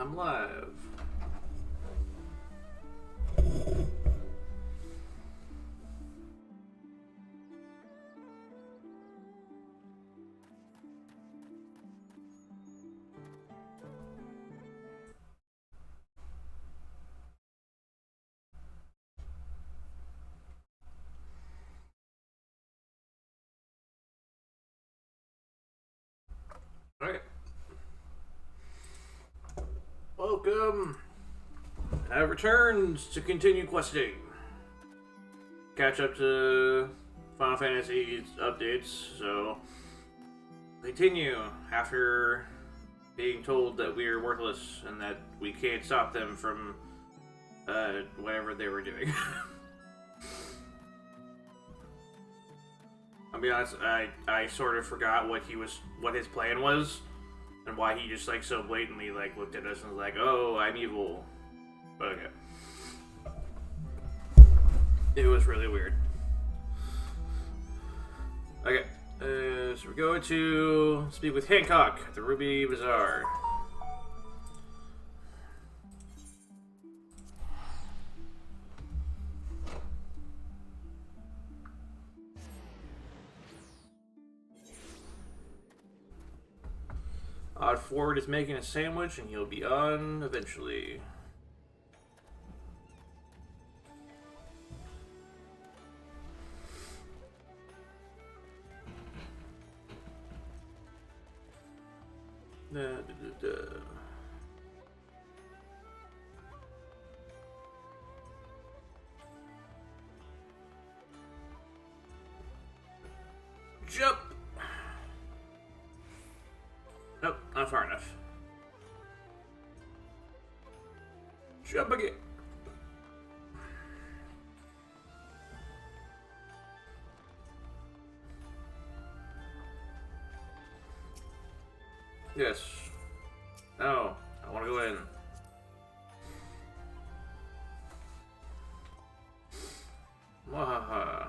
I'm live. Alright. Welcome. I have returned to continue questing. Catch up to Final Fantasy updates, so continue after being told that we are worthless and that we can't stop them from whatever they were doing. I'll be honest, I sort of forgot what his plan was, and why he just like so blatantly like looked at us and was like, "Oh, I'm evil." But okay, it was really weird. Okay, so we're going to speak with Hancock at the Ruby Bazaar. Odd Ford is making a sandwich, and he'll be on eventually. Jump! Nope, not far enough. Jump again. Yes. No, I want to go in. Wahaha.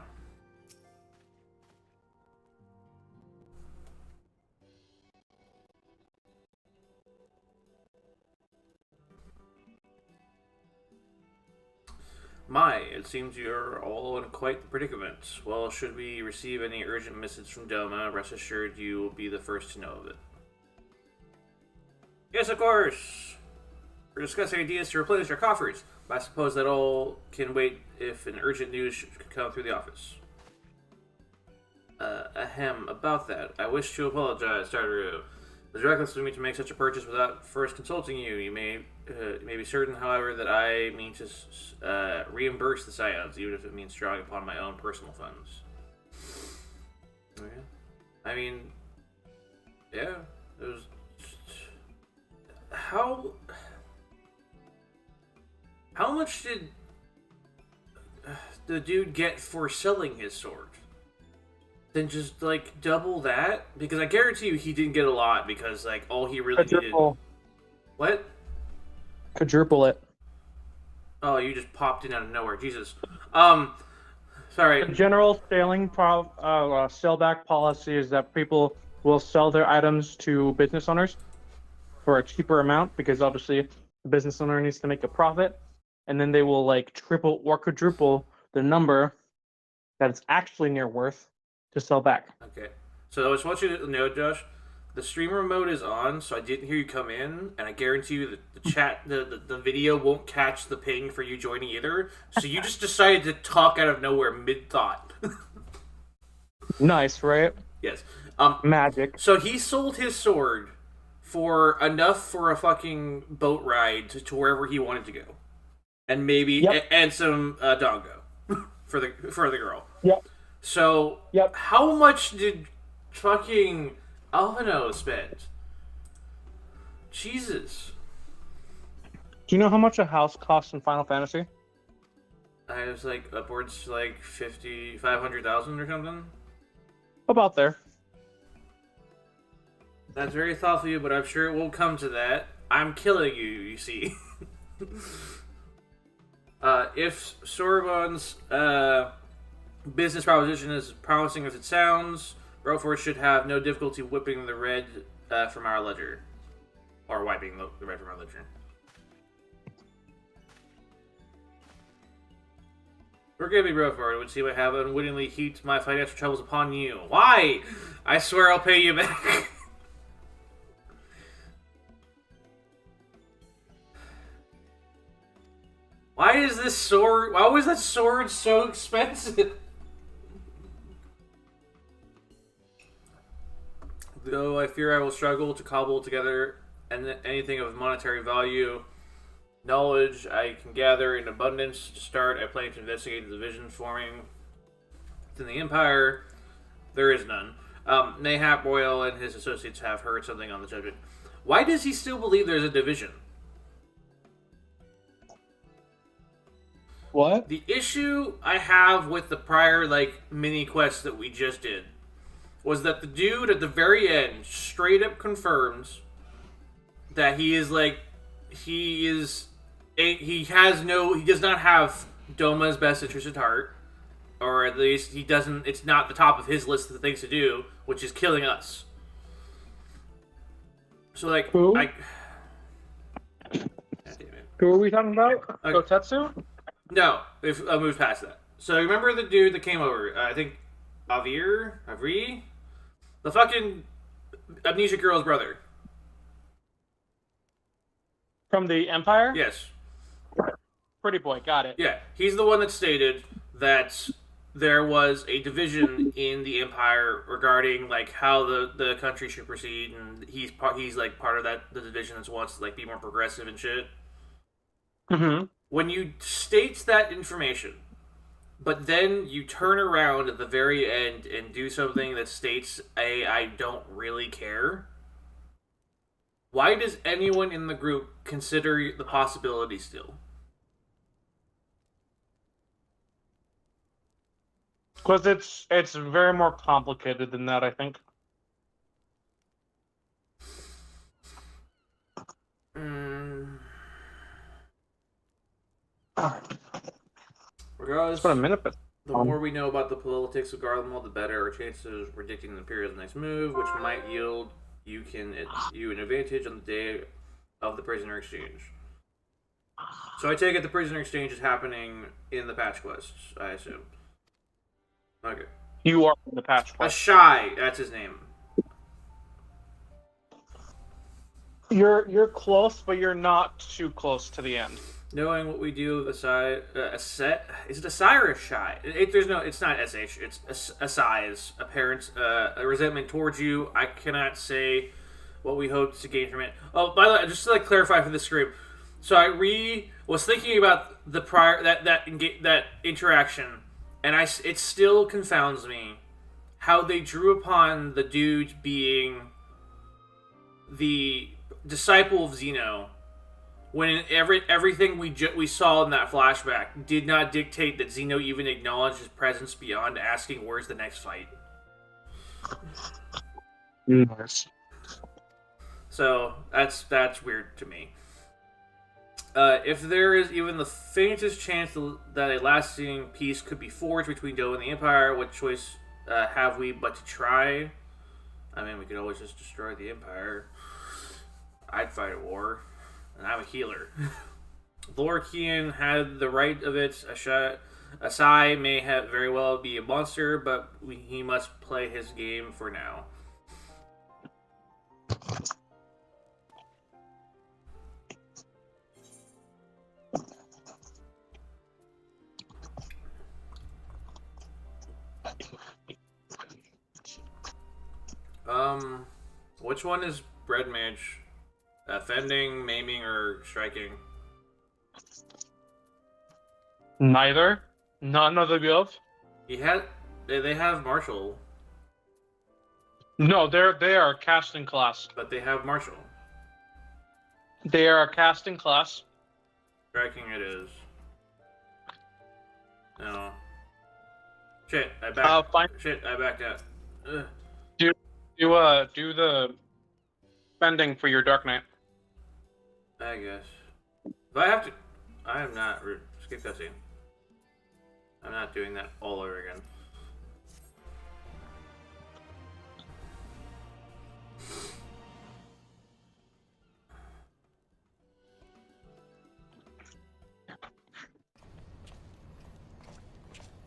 My, it seems you're all in quite the predicament. Well, should we receive any urgent message from Doma, rest assured you will be the first to know of it. Yes, of course! We're discussing ideas to replenish our coffers, but I suppose that all can wait if an urgent news should come through the office. Ahem, about that. I wish to apologize, Tartaru. It was reckless of me to make such a purchase without first consulting you. You may be certain, however, that I mean to reimburse the Scions, even if it means drawing upon my own personal funds. Okay. I mean, yeah, it was... How much did the dude get for selling his sword? Then just, like, double that? Because I guarantee you he didn't get a lot, because, like, all he really Quadruple. needed... What? Quadruple it. Oh, you just popped in out of nowhere. Jesus. Sorry. The general sellback policy is that people will sell their items to business owners for a cheaper amount, because obviously the business owner needs to make a profit, and then they will, like, triple or quadruple the number that it's actually near worth to sell back. Okay. So I just want you to know, Josh, the streamer mode is on, so I didn't hear you come in, and I guarantee you that the chat, the video won't catch the ping for you joining either. So you just decided to talk out of nowhere mid-thought. Nice, right? Yes. Magic. So he sold his sword for enough for a fucking boat ride to wherever he wanted to go, and maybe and some dongo for the girl. Yep. So how much did fucking Alvino spend? Jesus. Do you know how much a house costs in Final Fantasy? I was like upwards to like 500,000 or something. About there. That's very thoughtful of you, but I'm sure it will come to that. I'm killing you, you see. If Sorbonne's business proposition is promising as it sounds, Broford should have no difficulty whipping the red from our ledger. Or wiping the red from our ledger. Forgive me, Broford. It would seem I have unwittingly heaped my financial troubles upon you. Why? I swear I'll pay you back. Why is this sword... Why was that sword so expensive? Though I fear I will struggle to cobble together anything of monetary value, knowledge I can gather in abundance to start, I plan to investigate the division forming within the Empire. There is none. Mayhap Royal and his associates have heard something on the subject. Why does he still believe there's a division? What? The issue I have with the prior, mini quest that we just did was that the dude at the very end straight up confirms that he does not have Doma's best interest at heart, or at least he doesn't. It's not the top of his list of things to do, which is killing us. So Who? God damn it. Who are we talking about? Okay. Kotetsu? No, we've moved past that. So remember the dude that came over? I think Avri, the fucking amnesia girl's brother. From the Empire? Yes. Pretty boy, got it. Yeah, he's the one that stated that there was a division in the Empire regarding how the country should proceed, and he's part of the division that wants to be more progressive and shit. Mm-hmm. When you state that information, but then you turn around at the very end and do something that states I don't really care. Why does anyone in the group consider the possibility still? Because it's very more complicated than that, I think. Regardless, It's been a minute, but the more we know about the politics of Garlemald, the better our chances of predicting the Imperial's next move, which might yield you an advantage on the day of the prisoner exchange. So I take it the prisoner exchange is happening in the patch quests, I assume. Okay. you are in the patch quest. Ashai, that's his name. You're close, but you're not too close to the end. Knowing what we do with Asai, is it Asai or Ashai? It's not SH. It's Asai's apparent a resentment towards you. I cannot say what we hope to gain from it. Oh, by the way, just to clarify for this group, so I was thinking about the prior that interaction, and it still confounds me how they drew upon the dude being the disciple of Zeno, when everything we saw in that flashback did not dictate that Zeno even acknowledged his presence beyond asking where's the next fight. Nice. So that's weird to me. If there is even the faintest chance that a lasting peace could be forged between Doe and the Empire, what choice have we but to try? I mean, we could always just destroy the Empire. I'd fight a war, and I'm a healer. Lord Kian had the right of it. Asai may have very well be a monster, but he must play his game for now. Which one is Bread Mage? Fending, maiming, or striking? Neither. None of the above. They have martial, No, they are casting class. but they have martial. They are a casting class. Striking it is. No. Shit, I backed. Fine. Shit, I backed out. Ugh. Do the bending for your Dark Knight. I guess. If I have to, I am not. Skip cutscene. I'm not doing that all over again.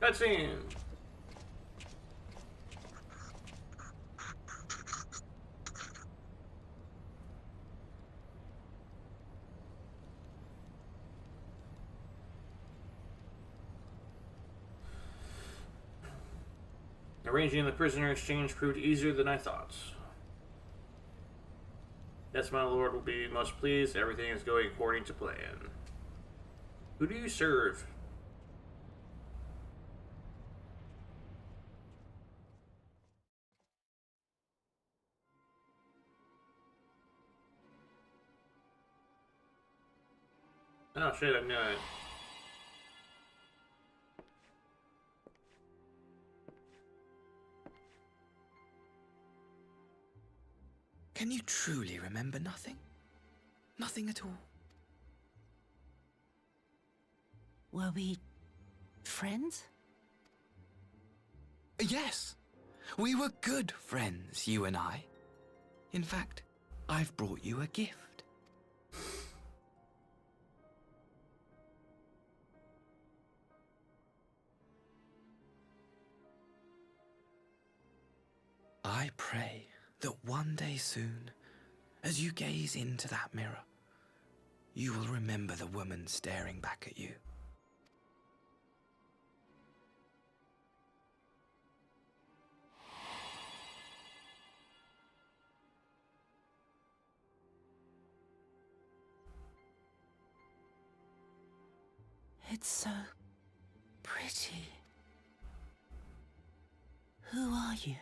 Cutscene. Arranging the prisoner exchange proved easier than I thought. Yes, my lord will be most pleased. Everything is going according to plan. Who do you serve? Oh shit, I knew it. Can you truly remember nothing? Nothing at all? Were we friends? Yes. We were good friends, you and I. In fact, I've brought you a gift. I pray that one day soon, as you gaze into that mirror, you will remember the woman staring back at you. It's so pretty. Who are you?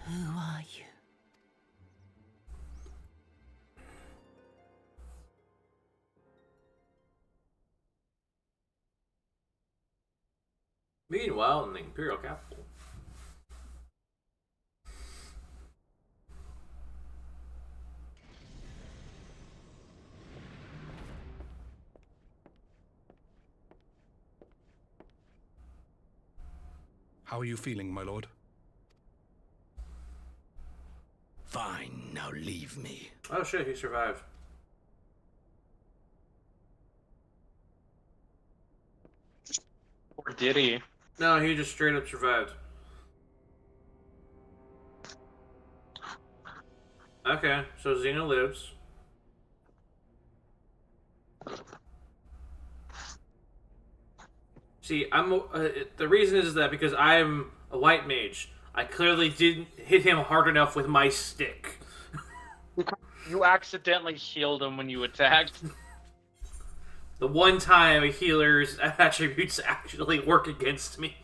Who are you? Meanwhile, in the Imperial capital. How are you feeling, my lord? Fine, now leave me. Oh shit, he survived. Or did he? No, he just straight up survived. Okay, so Xena lives. See, the reason is that because I'm a white mage, I clearly didn't hit him hard enough with my stick. You accidentally healed him when you attacked. The one time a healer's attributes actually work against me.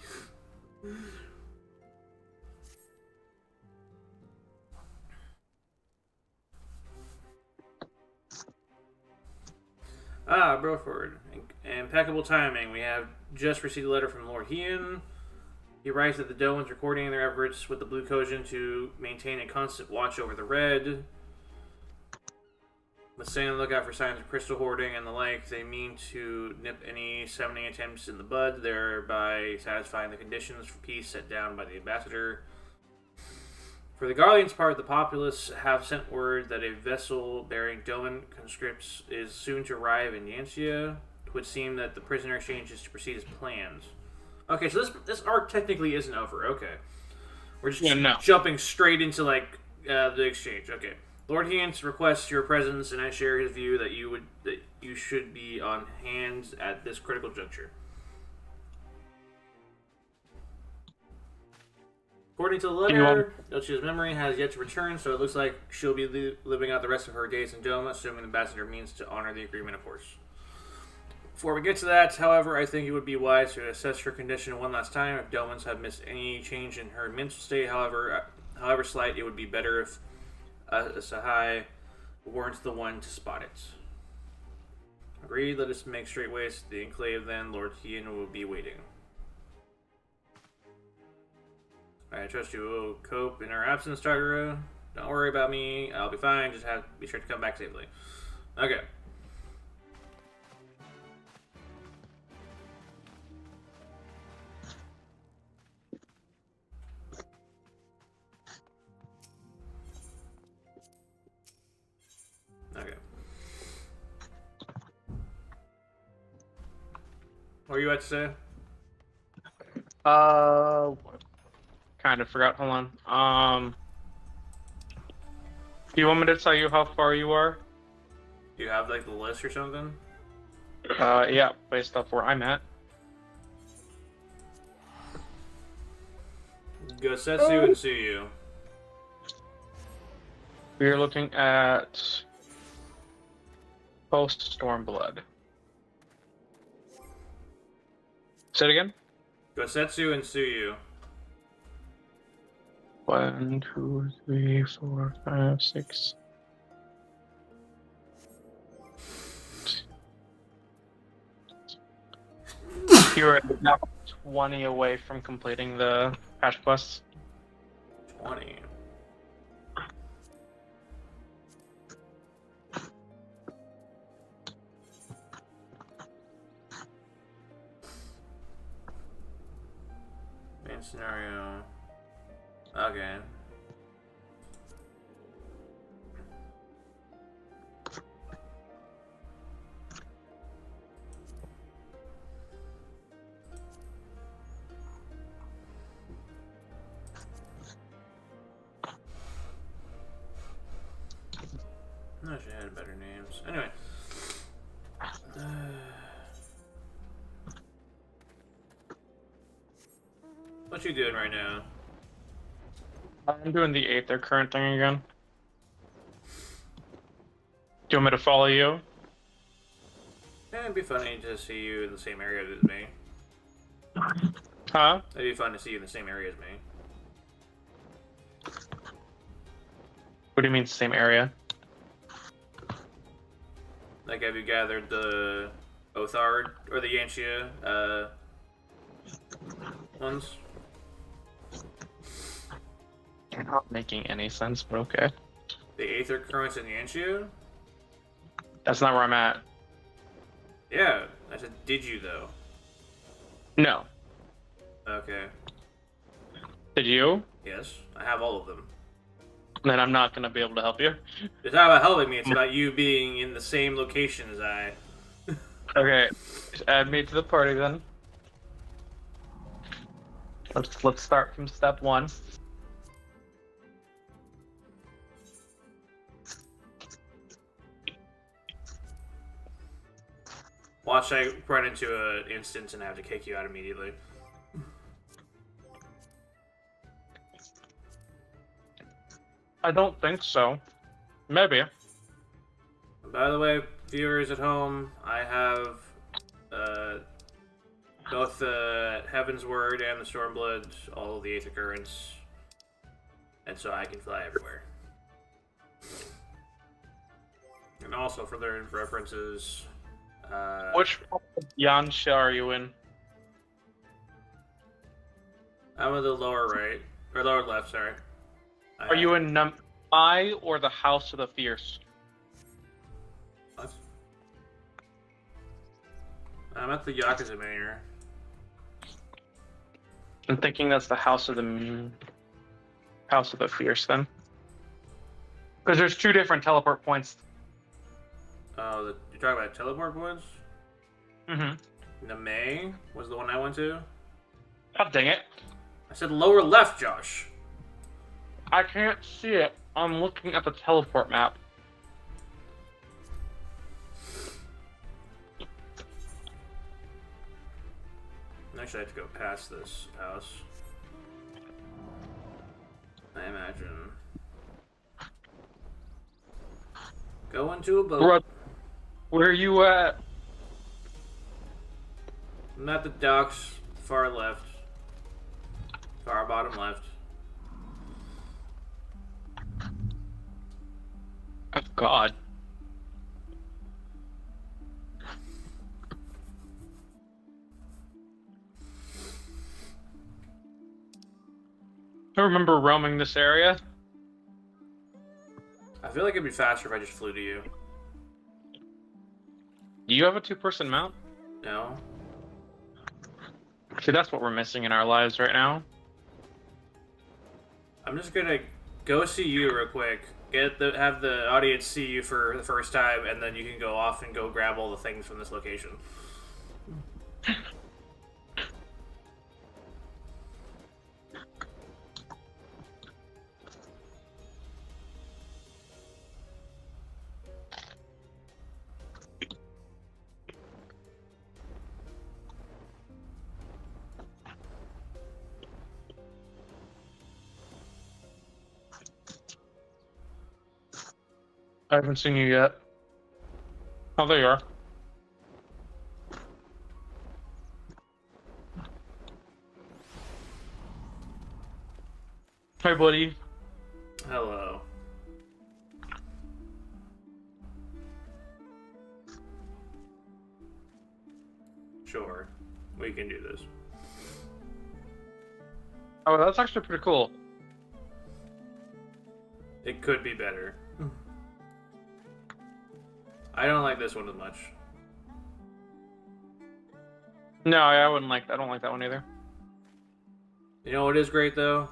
Ah, Broford. Impeccable timing. We have just received a letter from Lord Hien. He writes that the Doans are coordinating their efforts with the Blue Kojin to maintain a constant watch over the Red. But staying on the lookout for signs of crystal hoarding and the like, they mean to nip any summoning attempts in the bud, thereby satisfying the conditions for peace set down by the ambassador. For the Guardians' part, the populace have sent word that a vessel bearing Doman conscripts is soon to arrive in Yancia. It would seem that the prisoner exchange is to proceed as planned. Okay, so this arc technically isn't over. Okay, we're just jumping straight into the exchange. Okay, Lord Hien requests your presence, and I share his view that you should be on hand at this critical juncture. According to the letter, Dulce's memory has yet to return, so it looks like she'll be living out the rest of her days in Doma, assuming the ambassador means to honor the agreement, of course. Before we get to that, however, I think it would be wise to assess her condition one last time. If Domans have missed any change in her mental state, however slight, it would be better if Sahai weren't the one to spot it. Agreed, let us make straight ways to the Enclave then. Lord Hien will be waiting. I trust you will cope in our absence, Tartaro. Don't worry about me. I'll be fine. Just have to be sure to come back safely. Okay. Okay. What are you about to say? Kind of forgot. Hold on. Do you want me to tell you how far you are? Do you have like the list or something? Yeah, based off where I'm at. Gosetsu and Suyu. We're looking at post Stormblood. Say it again. Gosetsu and Suyu. 1, 2, 3, 4, 5, 6. You're now 20 away from completing the patch quests. 20. Main scenario. Okay. I should have had better names. Anyway. What you doing right now? I'm doing the Aether current thing again. Do you want me to follow you? Yeah, it'd be funny to see you in the same area as me. Huh? It'd be fun to see you in the same area as me. What do you mean, same area? Like, have you gathered the Othard or the Yanxia ones? Not making any sense, but okay. The Aether Currents and Yanxia? That's not where I'm at. Yeah, I said, did you though? No. Okay. Did you? Yes, I have all of them. Then I'm not gonna be able to help you. It's not about helping me, it's about you being in the same location as I. Okay, just add me to the party then. Let's start from step 1. Watch I run into an instance and have to kick you out immediately. I don't think so. Maybe. By the way, viewers at home, I have both the Heaven's Word and the Stormblood, all of the Aether Currents, and so I can fly everywhere. And also, for their references, Which Yansha are you in? I'm in the lower right, or lower left, sorry. Are you in I or the House of the Fierce? What? I'm at the Yakuza Manor. I'm thinking that's the House of the Fierce then. Because there's 2 different teleport points. Oh, you're talking about teleport points? Mm-hmm. The May was the one I went to? God dang it. I said lower left, Josh. I can't see it. I'm looking at the teleport map. Actually, I have to go past this house. I imagine. Go into a boat. Where are you at? I'm at the docks, far left. Far bottom left. Oh, God. I remember roaming this area. I feel like it'd be faster if I just flew to you. Do you have a 2-person mount? No? See, that's what we're missing in our lives right now. I'm just gonna go see you real quick. Have the audience see you for the first time, and then you can go off and go grab all the things from this location. I haven't seen you yet. Oh, there you are. Hey, buddy. Hello. Sure, we can do this. Oh, that's actually pretty cool. It could be better. I don't like this one as much. No, I wouldn't like. I don't like that one either. You know what is great though?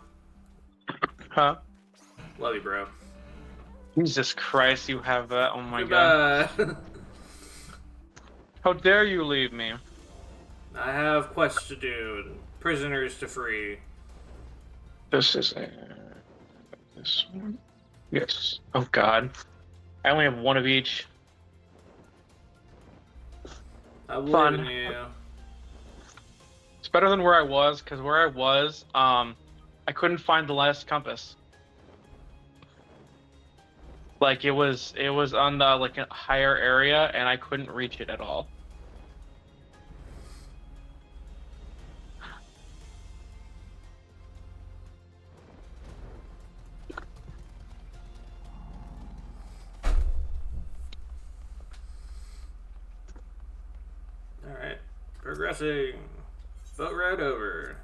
Huh? Love you, bro. Jesus Christ, you have that. Oh my god. Goodbye. How dare you leave me? I have quests to do and prisoners to free. This is this one. Yes. Oh god. I only have one of each. I believe Fun. in you. It's better than where I was, because where I was, I couldn't find the last compass. Like it was on the like a higher area, and I couldn't reach it at all. Alright. Progressing. Boat ride over.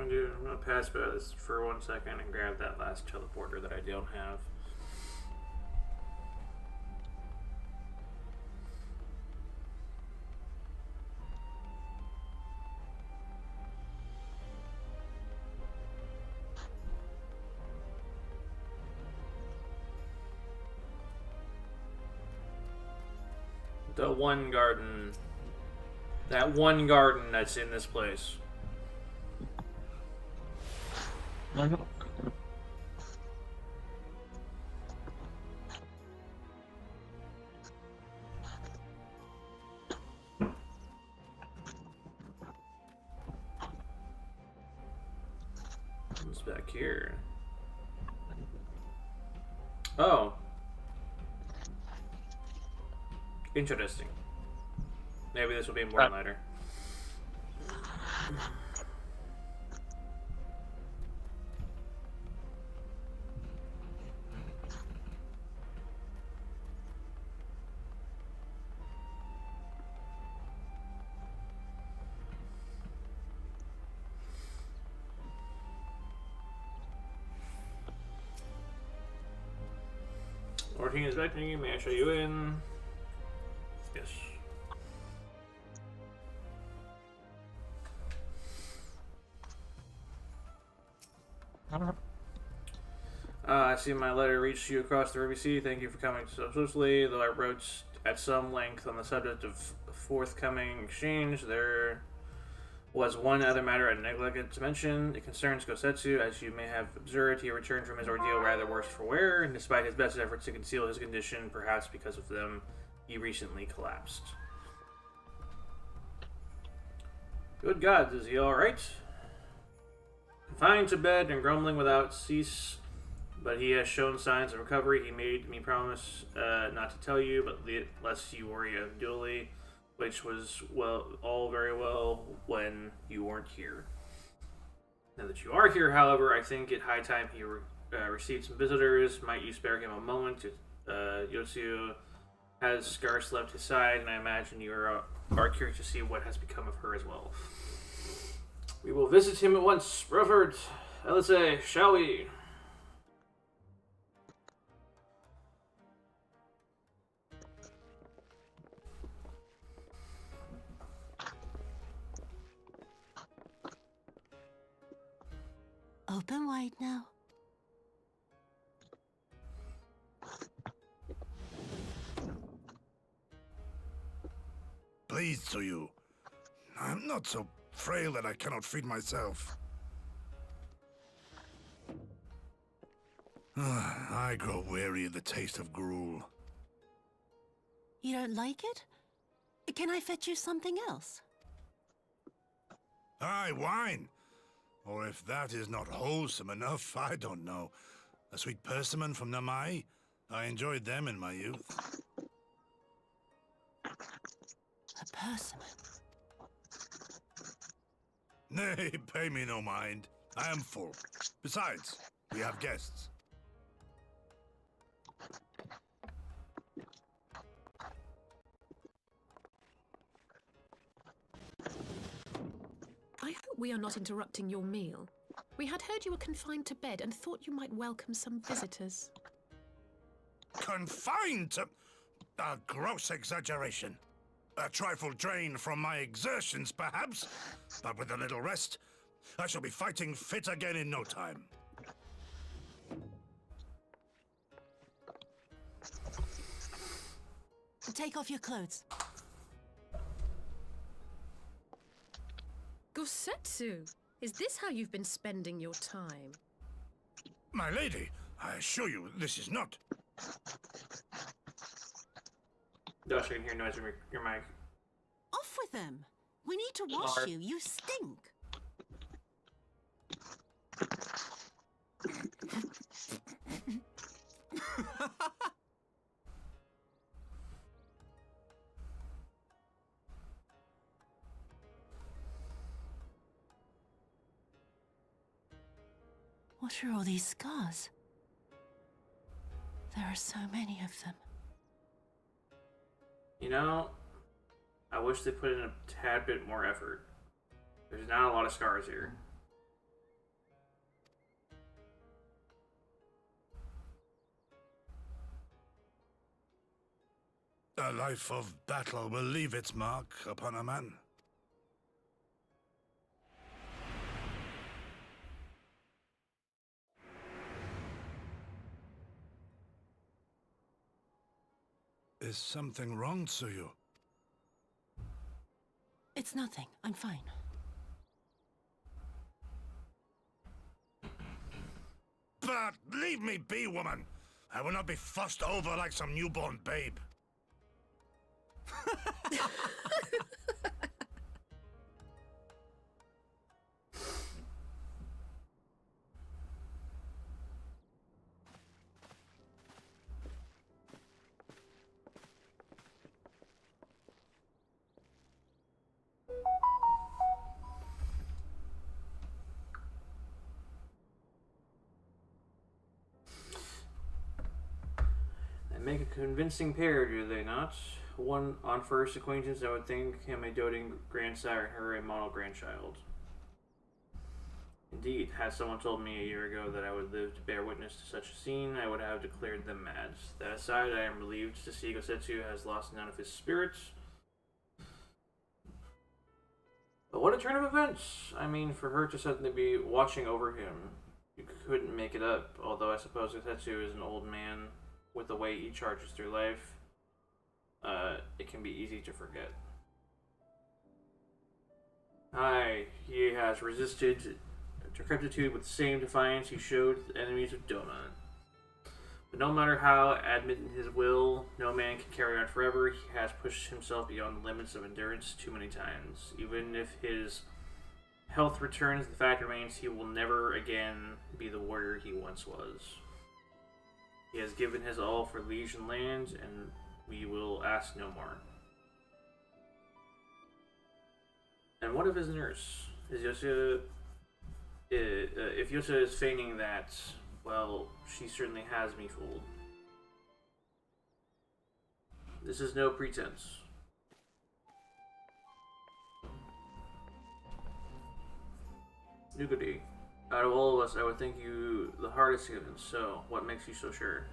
I'm gonna pass by this for 1 second and grab that last teleporter that I don't have. The one garden. That one garden that's in this place. What's back here? Oh. Interesting. Maybe this will be more later. Working is expecting you. May I show you in? Yes. I see my letter reached you across the Ruby Sea. Thank you for coming so swiftly. Though I wrote at some length on the subject of forthcoming exchange, there was one other matter I neglected to mention. It concerns Gosetsu. As you may have observed, he returned from his ordeal rather worse for wear, and despite his best efforts to conceal his condition, perhaps because of them, he recently collapsed. Good gods, is he alright? Confined to bed and grumbling without cease, but he has shown signs of recovery. He made me promise not to tell you, but lest you worry unduly, which was all very well when you weren't here. Now that you are here, however, I think it high time he received some visitors. Might you spare him a moment? Yotsuyo has scarce left his side, and I imagine you are curious to see what has become of her as well. We will visit him at once. Broford, let's say, shall we? Open wide now. Please to you. I'm not so frail that I cannot feed myself. I grow weary of the taste of gruel. You don't like it? Can I fetch you something else? Aye, wine. Or if that is not wholesome enough, I don't know. A sweet persimmon from Namai? I enjoyed them in my youth. A persimmon. Nay, pay me no mind. I am full. Besides, we have guests. I hope we are not interrupting your meal. We had heard you were confined to bed and thought you might welcome some visitors. Confined to... A gross exaggeration. A trifle drained from my exertions, perhaps. But with a little rest, I shall be fighting fit again in no time. Take off your clothes. Gosetsu, is this how you've been spending your time? My lady, I assure you, this is not... Josh, I can hear noise from your mic. Off with them. We need to wash Sorry. you. You stink. What are all these scars? There are so many of them. You know, I wish they put in a tad bit more effort. There's not a lot of scars here. A life of battle will leave its mark upon a man. Is something wrong, Tsuyu? It's nothing. I'm fine. But leave me be, woman! I will not be fussed over like some newborn babe. They make a convincing pair, do they not? One on first acquaintance, I would think him a doting grandsire and her a model grandchild. Indeed, had someone told me a year ago that I would live to bear witness to such a scene, I would have declared them mad. That aside, I am relieved to see Gosetsu has lost none of his spirits. But what a turn of events! I mean, for her to suddenly be watching over him, you couldn't make it up, although I suppose Gosetsu is an old man with the way he charges through life. It can be easy to forget. Aye, he has resisted decrepitude with the same defiance he showed to the enemies of Doma. But no matter how adamant his will, no man can carry on forever. He has pushed himself beyond the limits of endurance too many times. Even if his health returns, the fact remains he will never again be the warrior he once was. He has given his all for liege and land, and we will ask no more. And what of his nurse? Is Yosa... if Yosa is feigning that, well, she certainly has me fooled. This is no pretense. Nugadi, out of all of us, I would think you the hardest given, so what makes you so sure?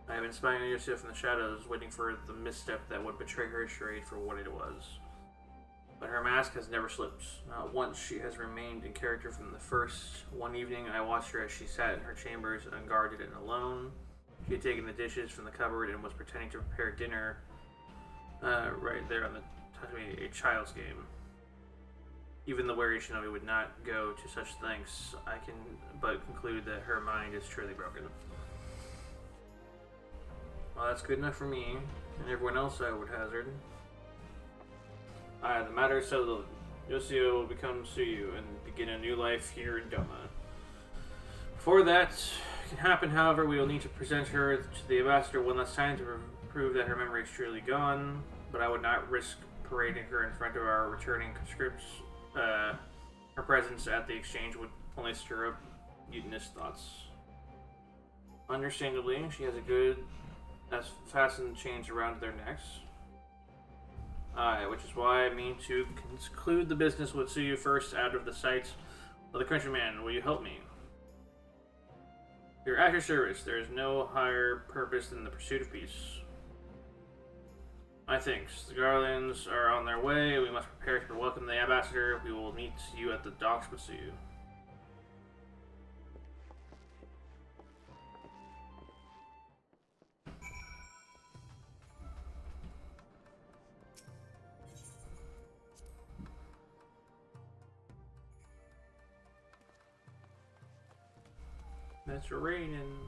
I have been spying on Yosa from the shadows, waiting for the misstep that would betray her charade for what it was. But her mask has never slipped. Not once she has remained in character from the first. One evening I watched her as she sat in her chambers, unguarded and alone. She had taken the dishes from the cupboard and was pretending to prepare dinner right there on the a child's game. Even the wary shinobi would not go to such lengths. I can but conclude that her mind is truly broken. Well, that's good enough for me, and everyone else, I would hazard. The matter is settled. Yoshio will become Suyu and begin a new life here in Doma. Before that can happen, however, we will need to present her to the ambassador one last time to prove that her memory is truly gone, but I would not risk parading her in front of our returning conscripts. Her presence at the exchange would only stir up mutinous thoughts. Understandably, she has a good as fastened chains around their necks. Which is why I mean to conclude the business with Suyu first out of the sight of the countryman. Will you help me? You're at your service. There is no higher purpose than the pursuit of peace. My thanks. The garlands are on their way. We must prepare to welcome the ambassador. We will meet you at the docks with Suyu. It's raining.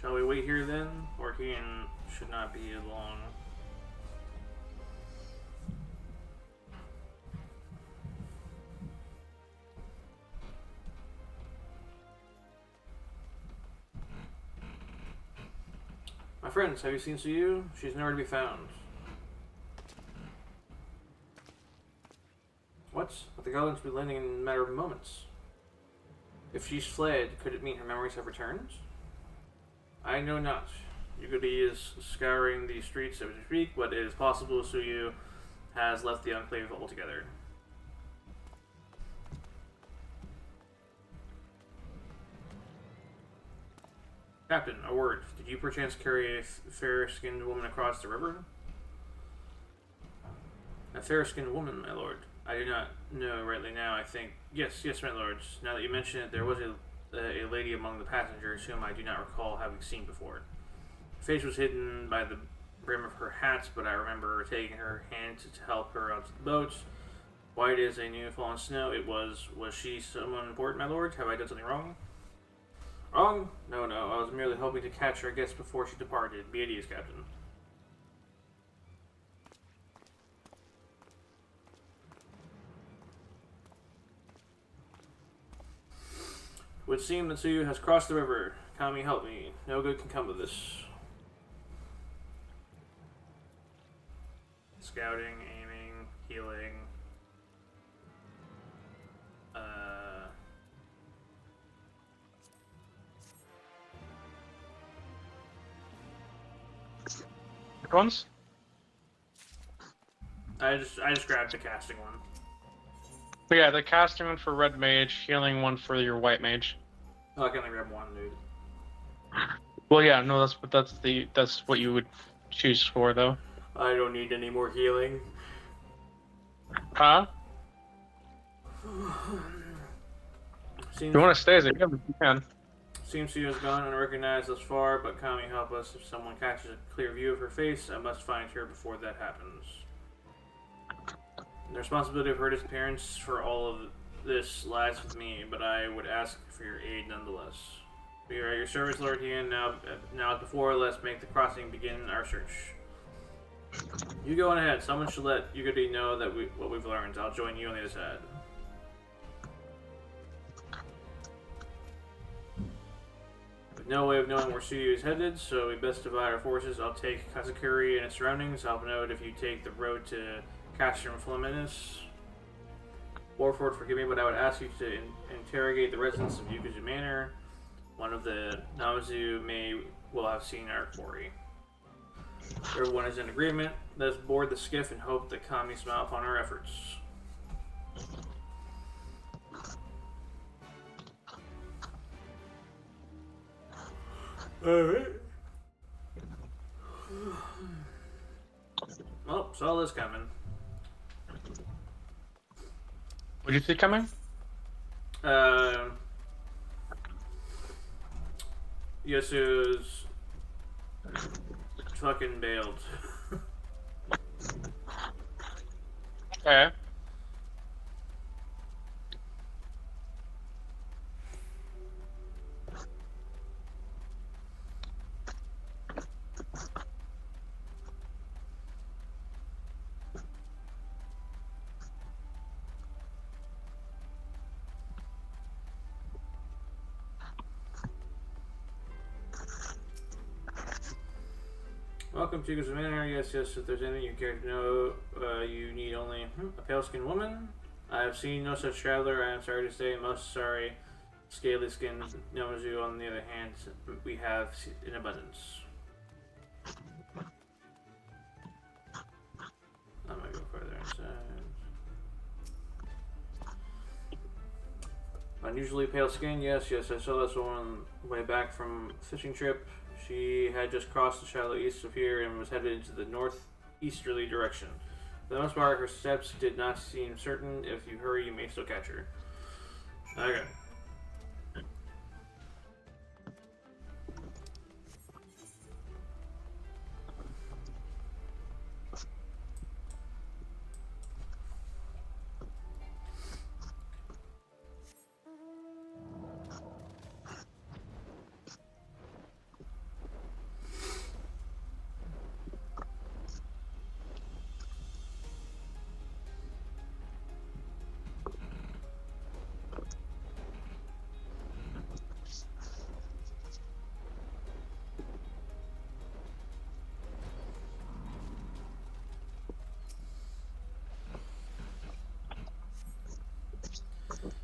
Shall we wait here then? Working should not be long. My friends, have you seen Suyu? She's nowhere to be found. What? But the garlands will be landing in a matter of moments. If she's fled, could it mean her memories have returned? I know not. Yuguri is scouring the streets as we speak, but it is possible Suyu has left the enclave altogether. Captain, a word. Did you perchance carry a fair-skinned woman across the river? A fair-skinned woman, my lord. I do not know rightly now, I think. Yes, my lord. Now that you mention it, there was a lady among the passengers whom I do not recall having seen before. Her face was hidden by the brim of her hat, but I remember taking her hand to help her onto the boat. White as a new fallen snow, it was. Was she someone important, my lord? Have I done something wrong? Wrong? No, I was merely hoping to catch her guest before she departed. Be at ease, Captain. It would seem that Suyu has crossed the river. Kami, help me. No good can come of this. Scouting, aiming, healing. Which ones? I just grabbed the casting one. But yeah, the casting one for red mage, healing one for your white mage. Oh, I can only grab one, dude. Well, yeah, no, that's what you would choose for, though. I don't need any more healing. Huh? If you want to stay as a healer, you can. Seems she has gone unrecognized thus far, but Kami, help us. If someone catches a clear view of her face, I must find her before that happens. The responsibility of her disappearance for all of this lies with me, but I would ask for your aid nonetheless. We are at your service, Lord Hien. Now as before, let's make the crossing begin our search. You go on ahead. Someone should let Yuguri know that what we've learned. I'll join you on the other side. With no way of knowing where Suyu is headed, so we best divide our forces. I'll take Kazakuri and its surroundings. I'll note if you take the road to Castrum Flaminus. Broford, forgive me, but I would ask you to interrogate the residents of Yukuzu Manor. One of the Namazu will have seen our quarry. Everyone is in agreement. Let us board the skiff and hope that Kami smile upon our efforts. Alright. Well, saw this coming. What did you see coming? Yasu's fucking bailed. Okay. Welcome to Yukuzu Manor. Yes, if there's anything you care to know, you need only a pale-skinned woman. I have seen no such traveler. I am sorry to say, most sorry. Scaly-skinned Nomazu, on the other hand, we have in abundance. I'm gonna go further inside. Unusually pale skin, yes, I saw this one on the way back from a fishing trip. She had just crossed the shallow east of here and was headed into the northeasterly direction. For the most part, her steps did not seem certain. If you hurry, you may still catch her. Okay.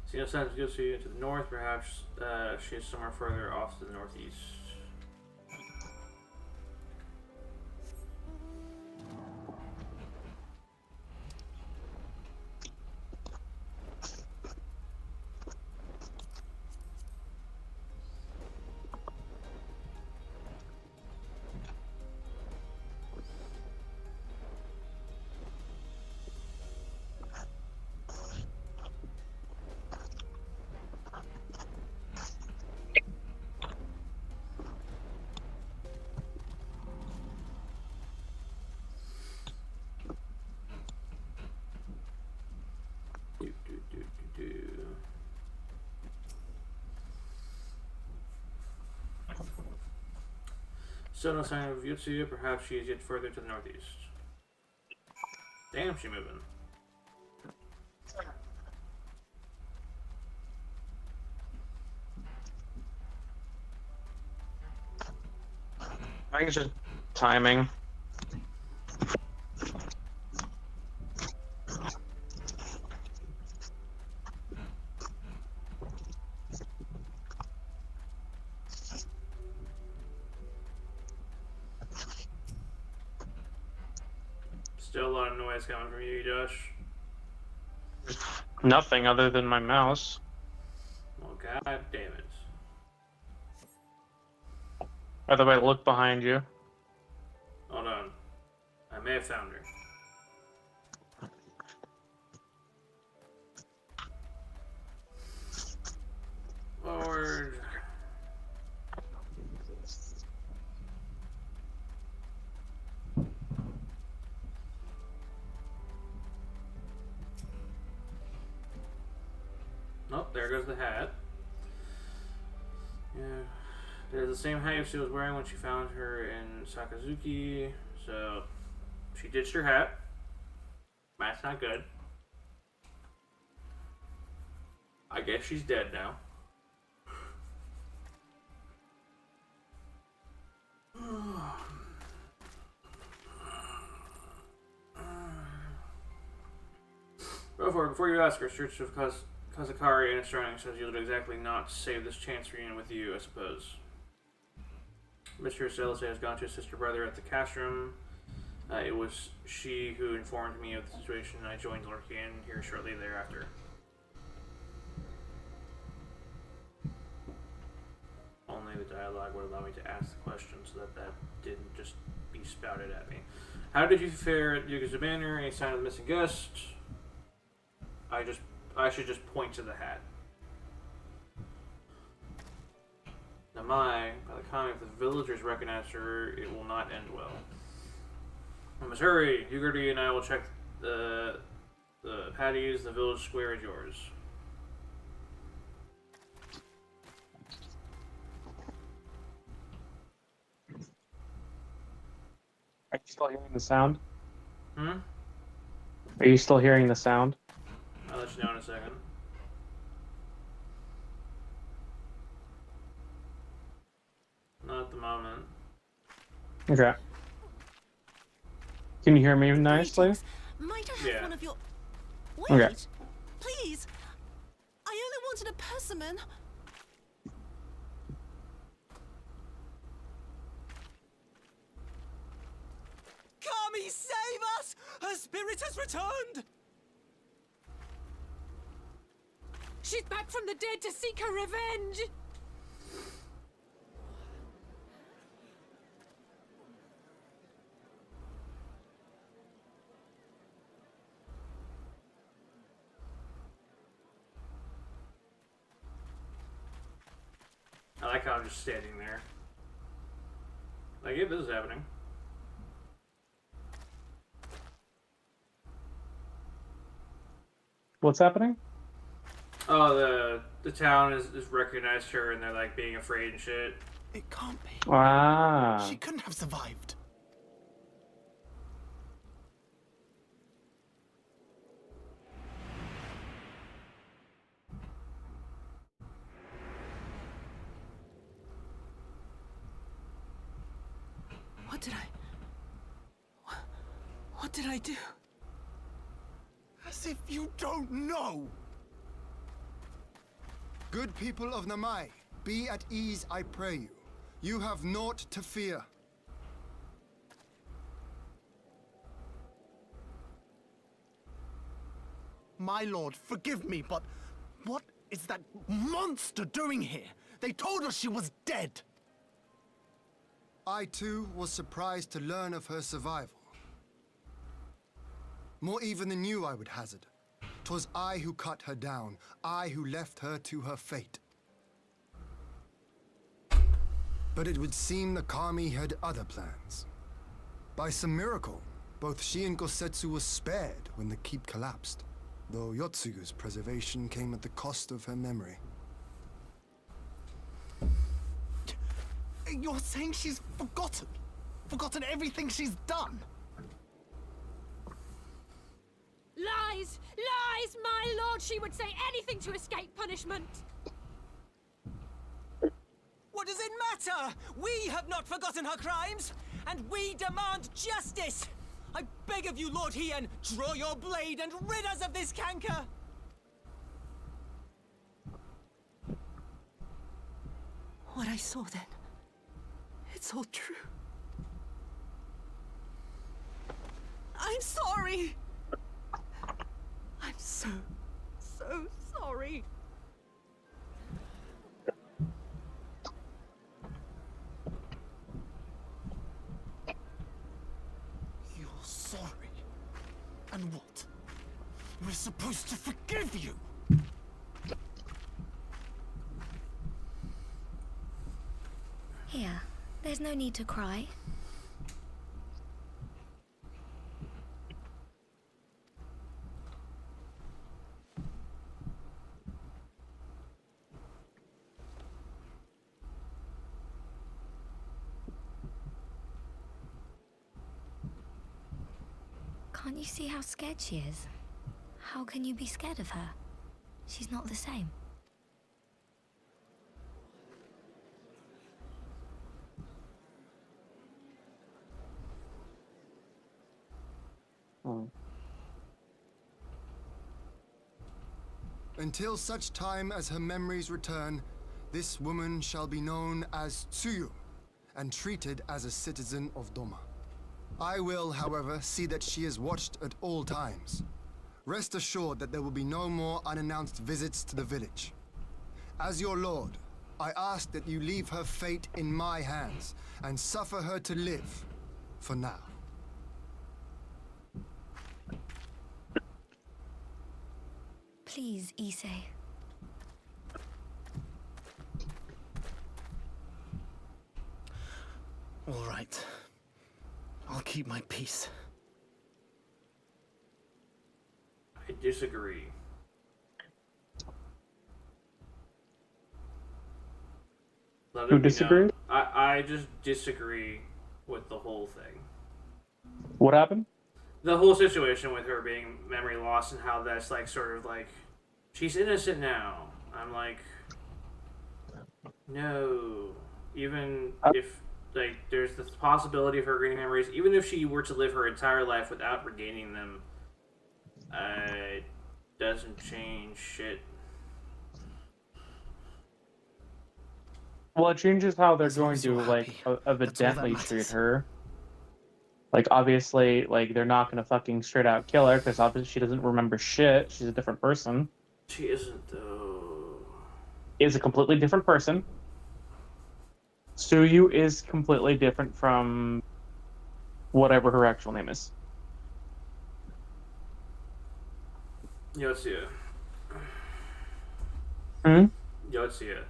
See no signs of Yosu to the north. Perhaps she is somewhere further off to the northeast. Still no sign of Yutsuya. Perhaps she is yet further to the northeast. Damn, she moving. I think it's just timing. Still a lot of noise coming from you, Josh. Nothing other than my mouse. Well, god damn it. By the way, look behind you. Hold on. I may have found her. Lord. Oh, there goes the hat. Yeah. There's the same hat she was wearing when she found her in Sakazuki. So, she ditched her hat. That's not good. I guess she's dead now. Broford, before you ask, our search of Kazakari and its surroundings has yielded exactly naught save this chance reunion with you, I suppose. Mr. Celeste has gone to his sister brother at the castrum. It was she who informed me of the situation, and I joined Lord Kian here shortly thereafter. Only the dialogue would allow me to ask the question so that didn't just be spouted at me. How did you fare at Yuga's Manor? Any sign of the missing guest? I should just point to the hat. Namai, by the comment, if the villagers recognize her, it will not end well. I must hurry. Yugerty and I will check the patties. The village square is yours. Are you still hearing the sound? Hmm? Are you still hearing the sound? I'll let you know in a second. Not at the moment. Okay. Can you hear me nicely? Greetings. Might I have Yeah. one of your... Wait! Okay. Please! I only wanted a persimmon. Kami, save us! Her spirit has returned! She's back from the dead to seek her revenge! I like how I'm just standing there. Like, yeah, this is happening. What's happening? Oh, the town has recognized her and they're like being afraid and shit. It can't be. Ah. She couldn't have survived. What did I do? As if you don't know! Good people of Namai, be at ease, I pray you. You have naught to fear. My lord, forgive me, but what is that monster doing here? They told us she was dead. I too was surprised to learn of her survival. More even than you, I would hazard. 'Twas I who cut her down, I who left her to her fate. But it would seem the Kami had other plans. By some miracle, both she and Gosetsu were spared when the keep collapsed, though Yotsugu's preservation came at the cost of her memory. You're saying she's forgotten? Forgotten everything she's done? Lies! Lies! My lord, she would say anything to escape punishment! What does it matter? We have not forgotten her crimes, and we demand justice! I beg of you, Lord Hien, draw your blade and rid us of this canker! What I saw then. It's all true. I'm sorry! I'm so sorry. You're sorry? And what? We're supposed to forgive you? Here, there's no need to cry. Can't you see how scared she is? How can you be scared of her? She's not the same. Until such time as her memories return, this woman shall be known as Tsuyu and treated as a citizen of Doma. I will, however, see that she is watched at all times. Rest assured that there will be no more unannounced visits to the village. As your lord, I ask that you leave her fate in my hands and suffer her to live, for now. Please, Issei. All right. I'll keep my peace. I disagree. Let You it be disagree? known. I just disagree with the whole thing. What happened? The whole situation with her being memory loss and how that's like sort of like she's innocent now. I'm like, no. Even if like there's the possibility of her regaining memories, even if she were to live her entire life without regaining them, it doesn't change shit. Well, it changes how they're As long going as to you're like happy, that's all that evidently treat matters. her. Like obviously, like they're not gonna fucking straight out kill her because obviously she doesn't remember shit. She's a different person. She isn't though. Is a completely different person. Tsuyu is completely different from whatever her actual name is. Yotsuya. Hmm? Yotsuya.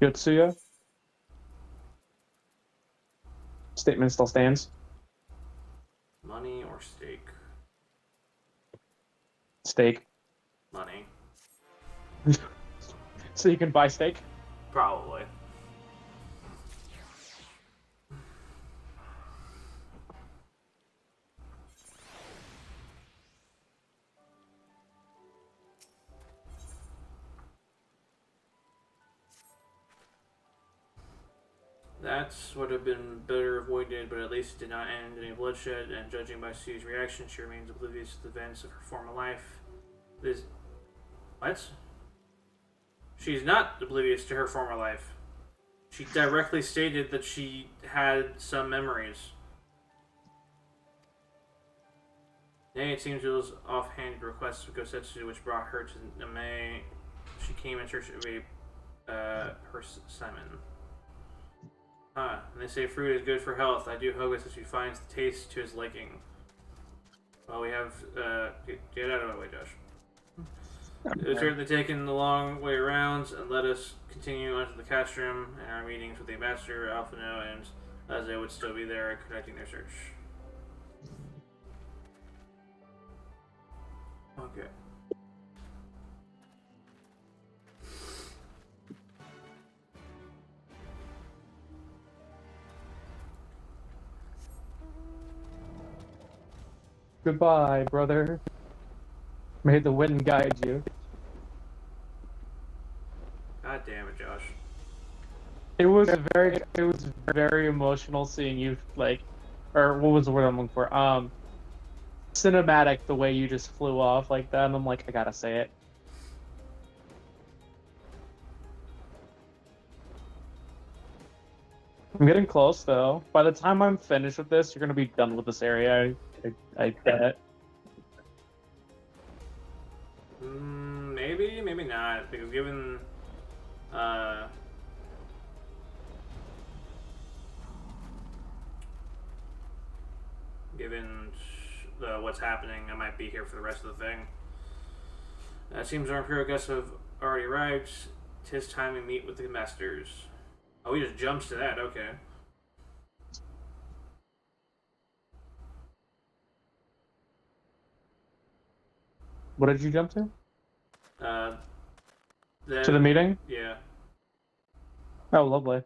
Yotsuya? Statement still stands. Money or steak? Steak. Money. So you can buy steak? Probably. That would have been better avoided, but at least it did not end in any bloodshed, and judging by Sue's reaction, she remains oblivious to the events of her former life. This... What? She's not oblivious to her former life. She directly stated that she had some memories. Nay, it seems it was offhanded requests of Gosetsu which brought her to Name. She came in search of her Simon. And they say fruit is good for health. I do hope that she finds the taste to his liking. Well, we have, get out of my way, Josh. It's certainly taken the long way around, and let us continue onto the castrum and our meetings with the ambassador, Alphino, and as they would still be there conducting their search. Okay. Goodbye, brother. May the wind guide you. God damn it, Josh. It was very emotional seeing you like, or what was the word I'm looking for? Cinematic the way you just flew off like that, and I'm like, I gotta say it. I'm getting close though. By the time I'm finished with this, you're gonna be done with this area. I bet. Maybe, maybe not, because given what's happening, I might be here for the rest of the thing. It seems our Imperial guests have already arrived. 'Tis time we meet with the masters. Oh, he just jumps to that, okay. What did you jump to? To the meeting? Yeah. Oh, lovely.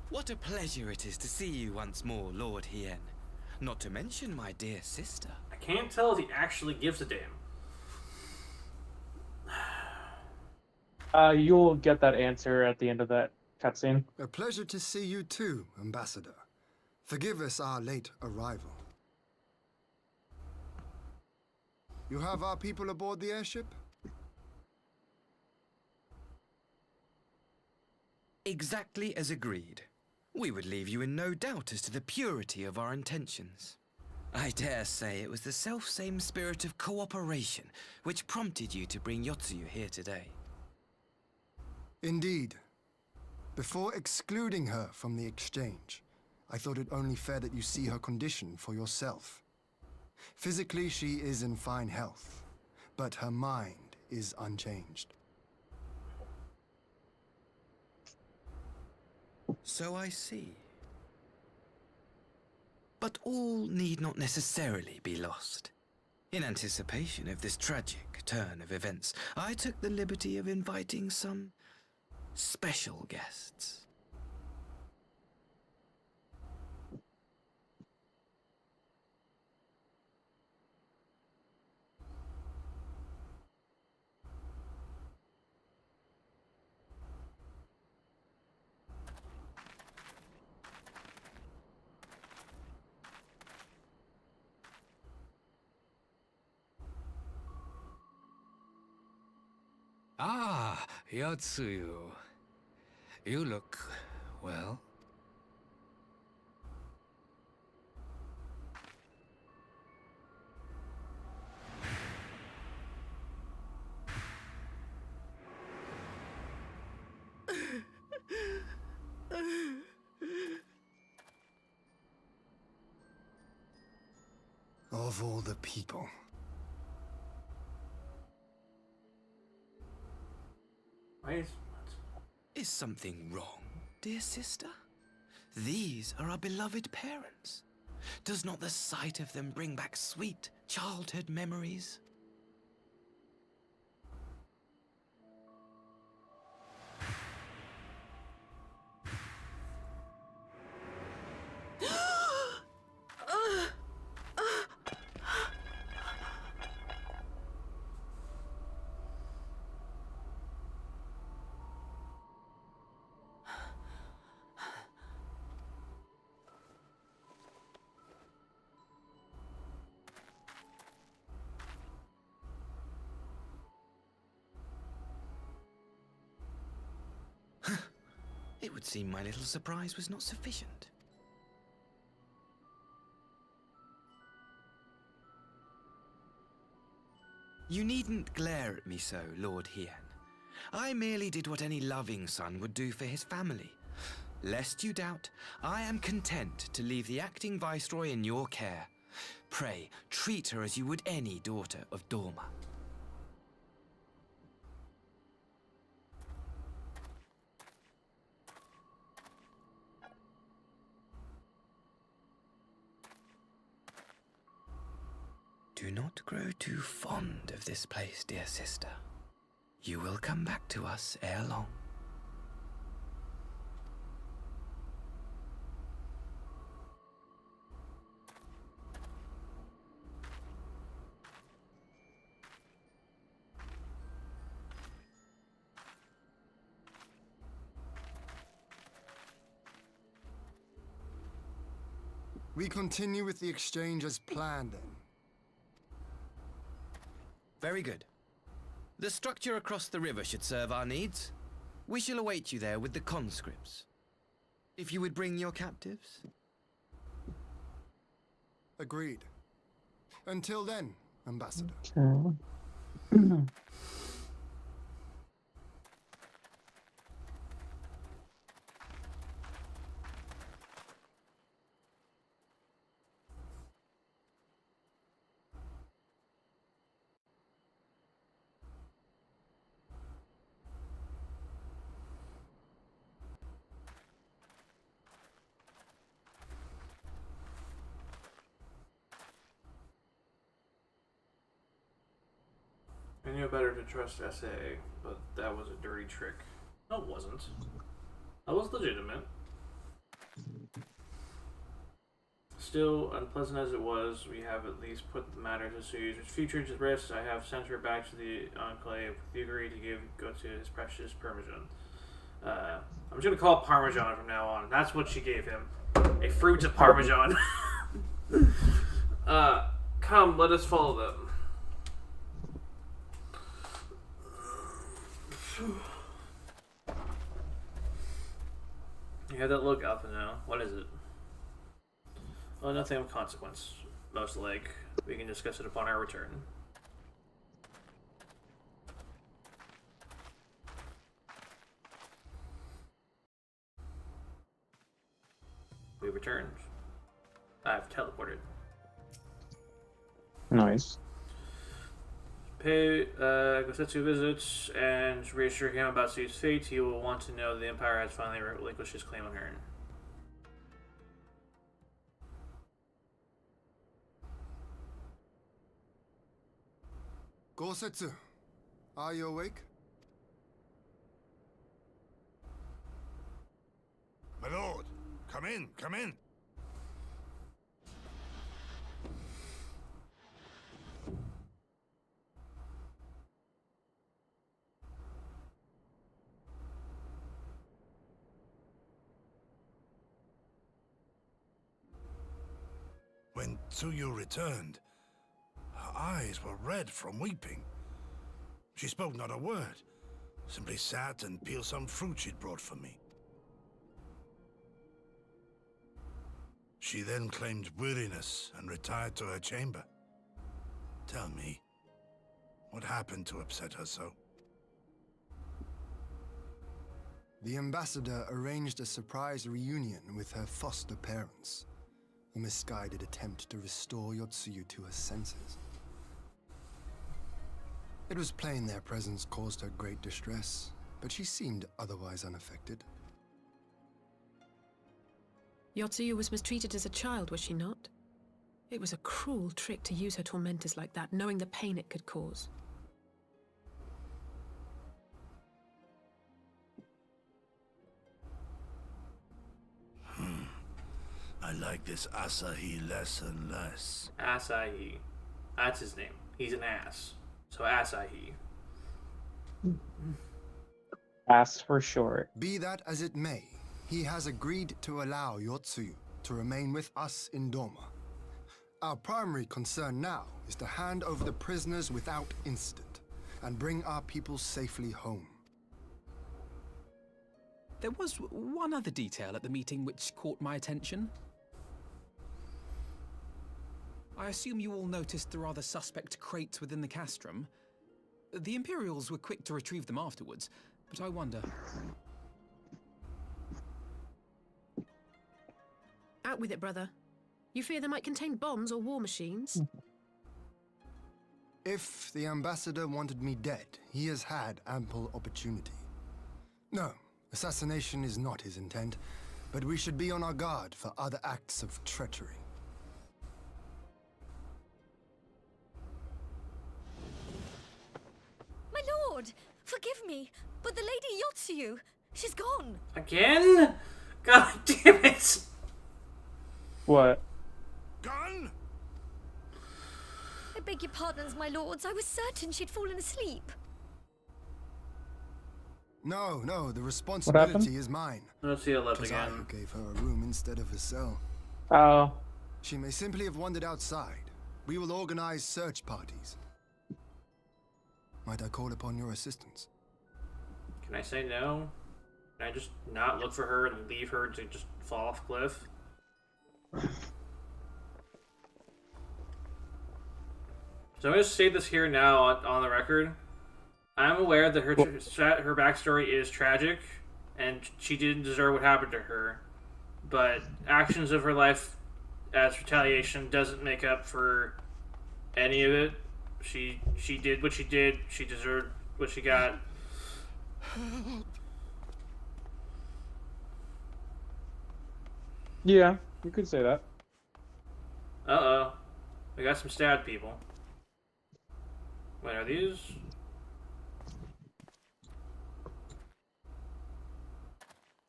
What a pleasure it is to see you once more, Lord Hien. Not to mention my dear sister. I can't tell if he actually gives a damn. You'll get that answer at the end of that cutscene. A pleasure to see you too, Ambassador. Forgive us our late arrival. You have our people aboard the airship? Exactly as agreed. We would leave you in no doubt as to the purity of our intentions. I dare say it was the self-same spirit of cooperation which prompted you to bring Yotsuyu here today. Indeed. Before excluding her from the exchange, I thought it only fair that you see her condition for yourself. Physically, she is in fine health, but her mind is unchanged. So I see. But all need not necessarily be lost. In anticipation of this tragic turn of events, I took the liberty of inviting some special guests. Ah, Yotsuyu. You look well. Of all the people. Is something wrong, dear sister? These are our beloved parents. Does not the sight of them bring back sweet childhood memories? It would seem my little surprise was not sufficient. You needn't glare at me so, Lord Hien. I merely did what any loving son would do for his family. Lest you doubt, I am content to leave the acting viceroy in your care. Pray, treat her as you would any daughter of Dorma. Do not grow too fond of this place, dear sister. You will come back to us ere long. We continue with the exchange as planned, then. Very good. The structure across the river should serve our needs. We shall await you there with the conscripts. If you would bring your captives. Agreed. Until then, Ambassador. I knew better to trust SA, but that was a dirty trick. No, it wasn't. That was legitimate. Still, unpleasant as it was, we have at least put the matter to Sue's future to rest. I have sent her back to the Enclave with the agree to give Goto his precious Parmesan. I'm just gonna call it Parmesan from now on. That's what she gave him. A fruit of Parmesan. Come, let us follow them. You have that look up now. What is it? Well, nothing of consequence. Most like. We can discuss it upon our return. We returned. I've teleported. Nice. Pay Gosetsu visits and reassure him about Sue's fate. He will want to know the Empire has finally relinquished his claim on her. Gosetsu, are you awake? My lord, come in, come in. When Tsuyu returned, her eyes were red from weeping. She spoke not a word, simply sat and peeled some fruit she'd brought for me. She then claimed weariness and retired to her chamber. Tell me, what happened to upset her so? The ambassador arranged a surprise reunion with her foster parents. A misguided attempt to restore Yotsuyu to her senses. It was plain their presence caused her great distress, but she seemed otherwise unaffected. Yotsuyu was mistreated as a child, was she not? It was a cruel trick to use her tormentors like that, knowing the pain it could cause. I like this Asahi less and less. Asahi. That's his name. He's an ass. So Asahi. Ass for short. Be that as it may, he has agreed to allow Yotsuyu to remain with us in Doma. Our primary concern now is to hand over the prisoners without incident and bring our people safely home. There was one other detail at the meeting which caught my attention. I assume you all noticed the rather suspect crates within the castrum. The Imperials were quick to retrieve them afterwards, but I wonder... Out with it, brother. You fear they might contain bombs or war machines? If the ambassador wanted me dead, he has had ample opportunity. No, assassination is not his intent, but we should be on our guard for other acts of treachery. My lord, forgive me, but the Lady Yotsuyu, she's gone. Again? God damn it! What? Gone? I beg your pardons, my lords. I was certain she'd fallen asleep. No, the responsibility happened? is mine. Let's see, I left 'Twas again. I who gave her a room instead of a cell. Oh. She may simply have wandered outside. We will organize search parties. Might I call upon your assistance? Can I say no? Can I just not look for her and leave her to just fall off a cliff? So I'm going to say this here now on the record. I'm aware that her backstory is tragic, and she didn't deserve what happened to her. But actions of her life as retaliation doesn't make up for any of it. She did what she did. She deserved what she got. Yeah, you could say that. Uh-oh. We got some stabbed people. Wait, are these?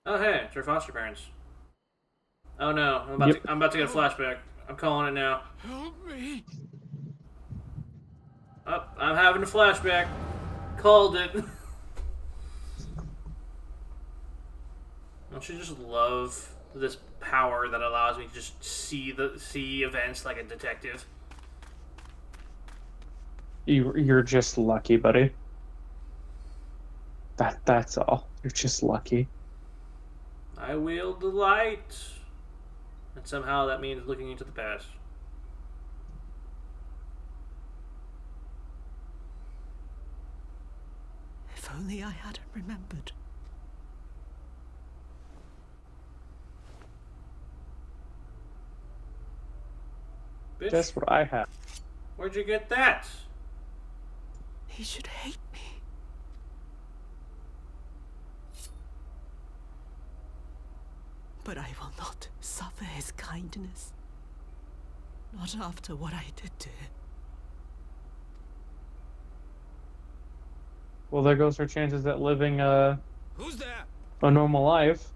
Oh, hey, it's her foster parents. Oh no, I'm about to get a flashback. I'm calling it now. Help me! Oh, I'm having a flashback. Called it. Don't you just love this power that allows me to just see events like a detective? You're just lucky, buddy. That's all. You're just lucky. I wield the light, and somehow that means looking into the past. If only I hadn't remembered. Bitch, That's what I have. where'd you get that? He should hate me. But I will not suffer his kindness. Not after what I did to him. Well, there goes her chances at living Who's there? a normal life.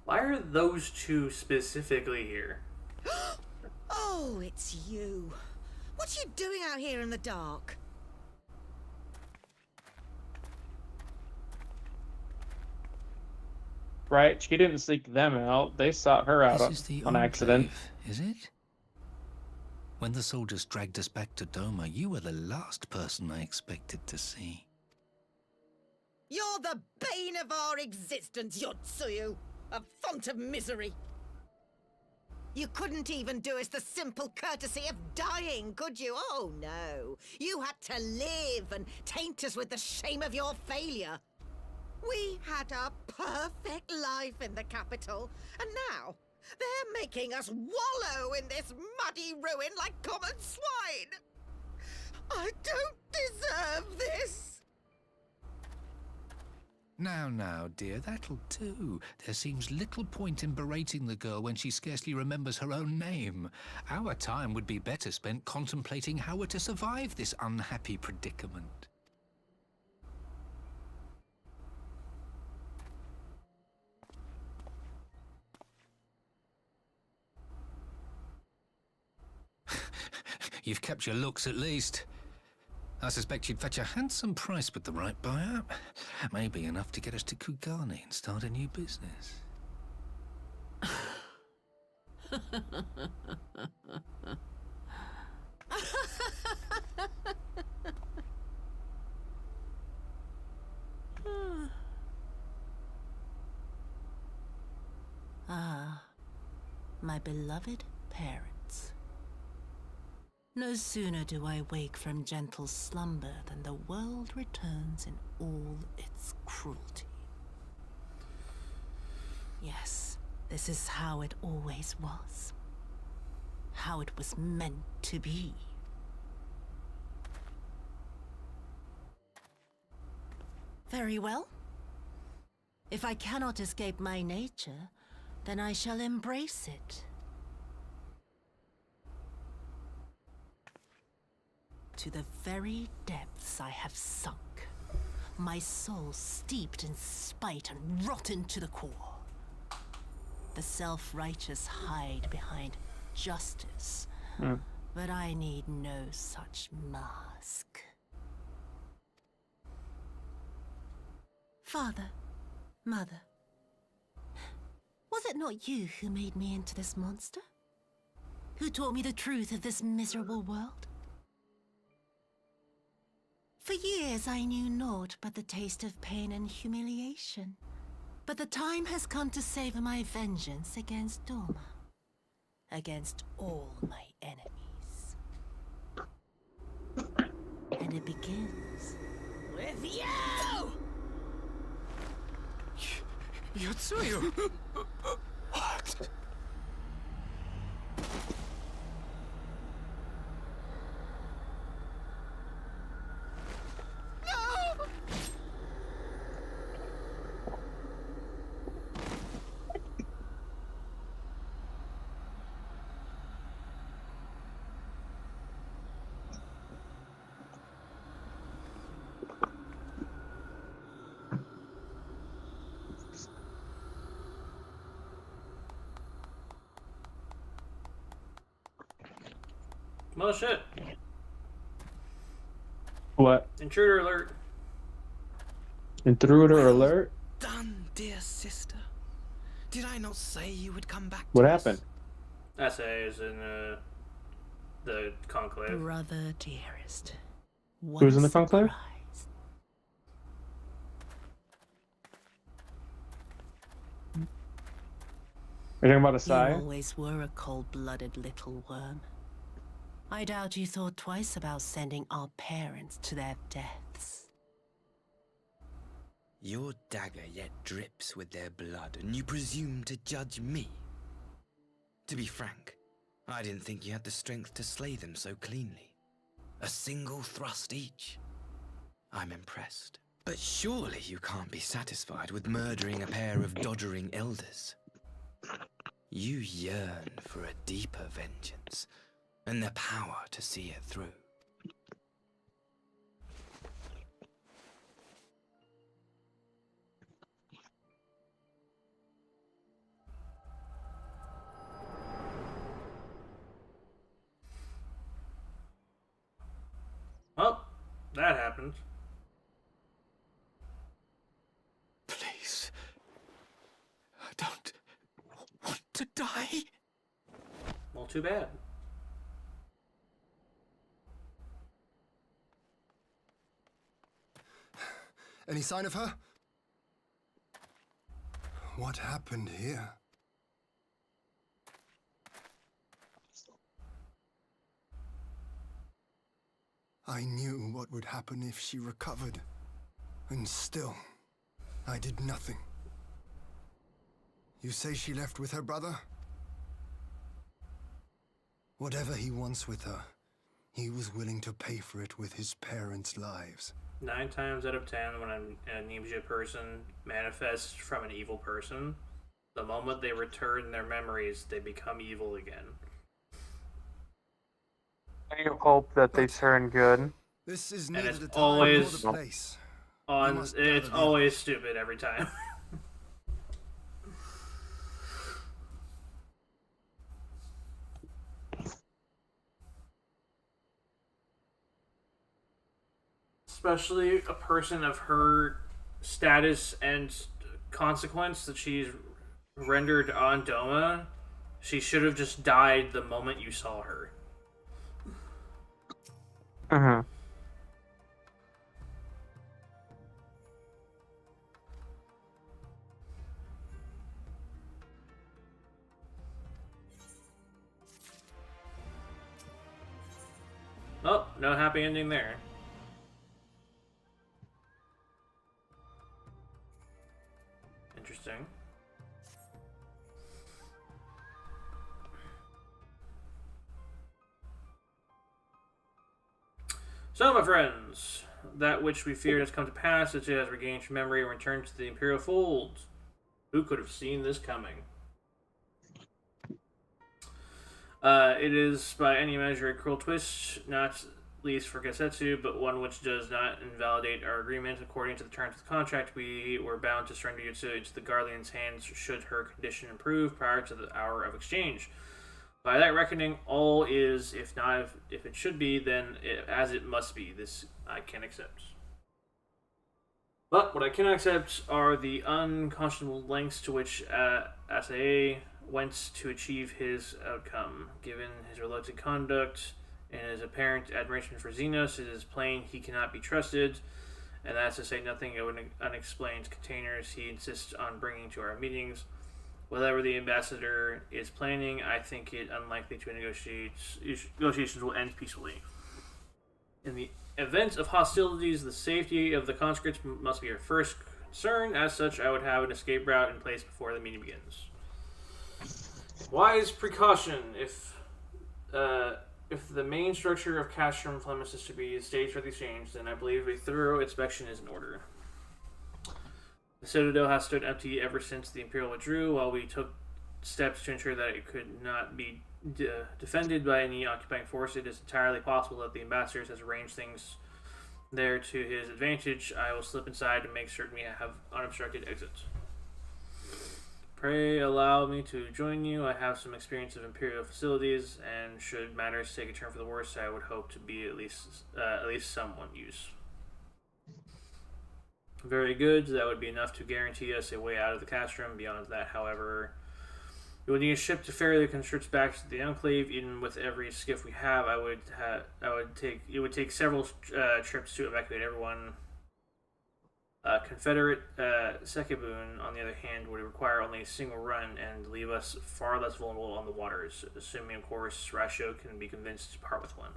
Why are those two specifically here? Oh, it's you. What are you doing out here in the dark? Right? She didn't seek them out. They sought her out This is the on accident. Enclave, is it? When the soldiers dragged us back to Doma, you were the last person I expected to see. You're the bane of our existence, Yotsuyu. A font of misery. You couldn't even do us the simple courtesy of dying, could you? Oh, no. You had to live and taint us with the shame of your failure. We had a perfect life in the capital, and now they're making us wallow in this muddy ruin like common swine. I don't deserve this. Now, dear, that'll do. There seems little point in berating the girl when she scarcely remembers her own name. Our time would be better spent contemplating how we're to survive this unhappy predicament. You've kept your looks, at least. I suspect you'd fetch a handsome price with the right buyer. Maybe enough to get us to Kugane and start a new business. Ah, my beloved parents. No sooner do I wake from gentle slumber than the world returns in all its cruelty. Yes, this is how it always was. How it was meant to be. Very well. If I cannot escape my nature, then I shall embrace it. To the very depths I have sunk, my soul steeped in spite and rotten to the core. The self-righteous hide behind justice, but I need no such mask. Father, Mother, was it not you who made me into this monster? Who taught me the truth of this miserable world? For years I knew naught but the taste of pain and humiliation. But the time has come to savor my vengeance against Doma. Against all my enemies. And it begins with you! Yotsuyu! What? Oh shit. What? Intruder alert. Intruder alert. Done, dear sister. Did I not say you would come back What to happened? us? SA is in the conclave. Brother dearest. Who's in the conclave? Are you talking about You Asai? always were a cold-blooded little worm. I doubt you thought twice about sending our parents to their deaths. Your dagger yet drips with their blood, and you presume to judge me? To be frank, I didn't think you had the strength to slay them so cleanly. A single thrust each. I'm impressed. But surely you can't be satisfied with murdering a pair of doddering elders. You yearn for a deeper vengeance, and the power to see it through. Oh, that happened. Please. I don't want to die. Well, too bad. Any sign of her? What happened here? I knew what would happen if she recovered. And still, I did nothing. You say she left with her brother? Whatever he wants with her, he was willing to pay for it with his parents' lives. 9 times out of 10, when an amnesia person manifests from an evil person, the moment they return their memories, they become evil again. I hope that they turn good. This is And neither it's the time always nor the place. it's always stupid every time. Especially a person of her status and consequence that she's rendered on Doma. She should have just died the moment you saw her. Uh-huh. Oh, no happy ending there. Interesting. So, my friends, that which we feared has come to pass. It has regained your memory and returned to the Imperial fold. Who could have seen this coming? It is by any measure a cruel twist, not least for Gasetsu, but one which does not invalidate our agreement. According to the terms of the contract, we were bound to surrender Yutsu into the Guardian's hands should her condition improve prior to the hour of exchange. By that reckoning, all is, if not if it should be, then as it must be. This I can accept. But what I cannot accept are the unconscionable lengths to which Asae went to achieve his outcome. Given his reluctant conduct and his apparent admiration for Xenos, it is plain he cannot be trusted, and that's to say nothing of unexplained containers he insists on bringing to our meetings. Whatever the ambassador is planning, I think it unlikely to negotiations will end peacefully. In the event of hostilities, the safety of the conscripts must be our first concern. As such, I would have an escape route in place before the meeting begins. Wise precaution. If the main structure of Castrum Flemis is to be the stage for the exchange, then I believe a thorough inspection is in order. The Citadel has stood empty ever since the Imperial withdrew, while we took steps to ensure that it could not be defended by any occupying force. It is entirely possible that the ambassador has arranged things there to his advantage. I will slip inside to make certain we have unobstructed exits. Pray allow me to join you. I have some experience of Imperial facilities, and should matters take a turn for the worse, I would hope to be at least somewhat use. Very good. That would be enough to guarantee us a way out of the castrum. Beyond that, however, we would need a ship to ferry the conscripts back to the Enclave. Even with every skiff we have, it would take several trips to evacuate everyone. Confederate Sekiboon, on the other hand, would require only a single run and leave us far less vulnerable on the waters, assuming, of course, Rasho can be convinced to part with one.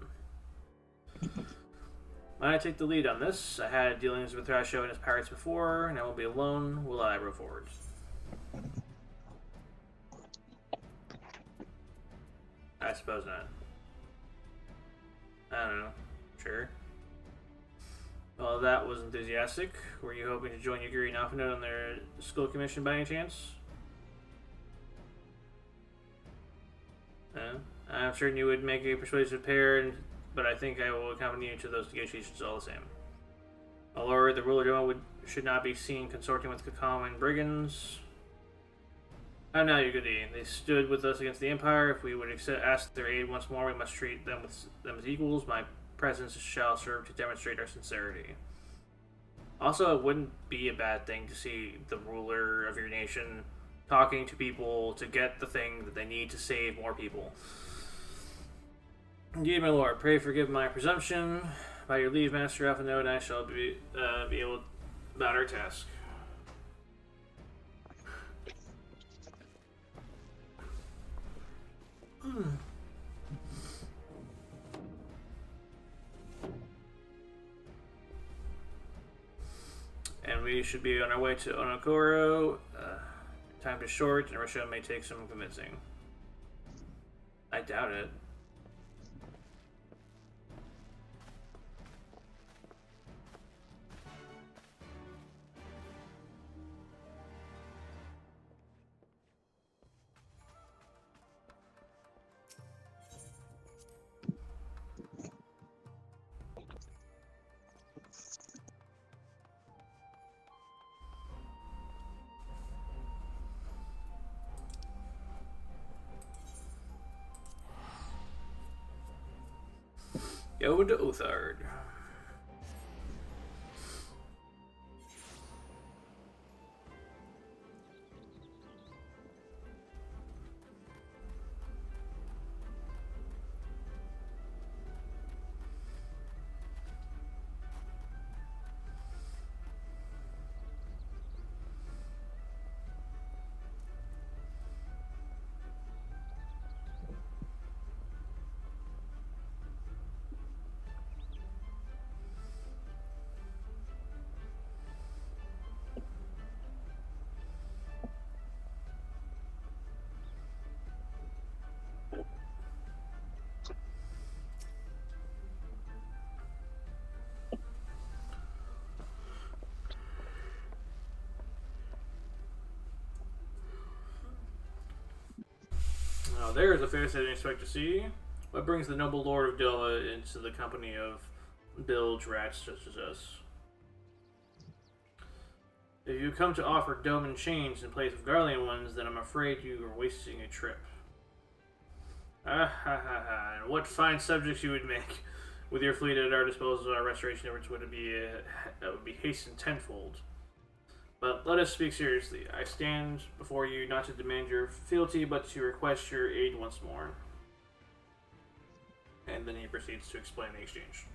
I take the lead on this. I had dealings with Rasho and his pirates before, and I won't be alone, will I, Broford? I suppose not. I don't know. Sure. Well, that was enthusiastic. Were you hoping to join Yugiri and Alphinaud on their school commission by any chance? I'm certain you would make a persuasive pair, but I think I will accompany you to those negotiations all the same. My lord, the ruler Doma should not be seen consorting with Kakam and brigands. Oh, now you're good. They stood with us against the Empire. If we would ask their aid once more, we must treat them as equals. My presence shall serve to demonstrate our sincerity. Also, it wouldn't be a bad thing to see the ruler of your nation talking to people to get the thing that they need to save more people. Indeed, my lord, pray forgive my presumption. By your leave, Master Alphinaud, and I shall be able about our task. And we should be on our way to Onokoro. Time is short, and Rasho may take some convincing. I doubt it. Go to Uthard. Now there's a face I didn't expect to see. What brings the noble lord of Doma into the company of bilge rats such as us? If you come to offer Doman chains in place of Garlean ones, then I'm afraid you are wasting a trip. Ah ha ha ha, and what fine subjects you would make. With your fleet at our disposal, our restoration efforts would be hastened tenfold. But let us speak seriously. I stand before you not to demand your fealty, but to request your aid once more. And then he proceeds to explain the exchange.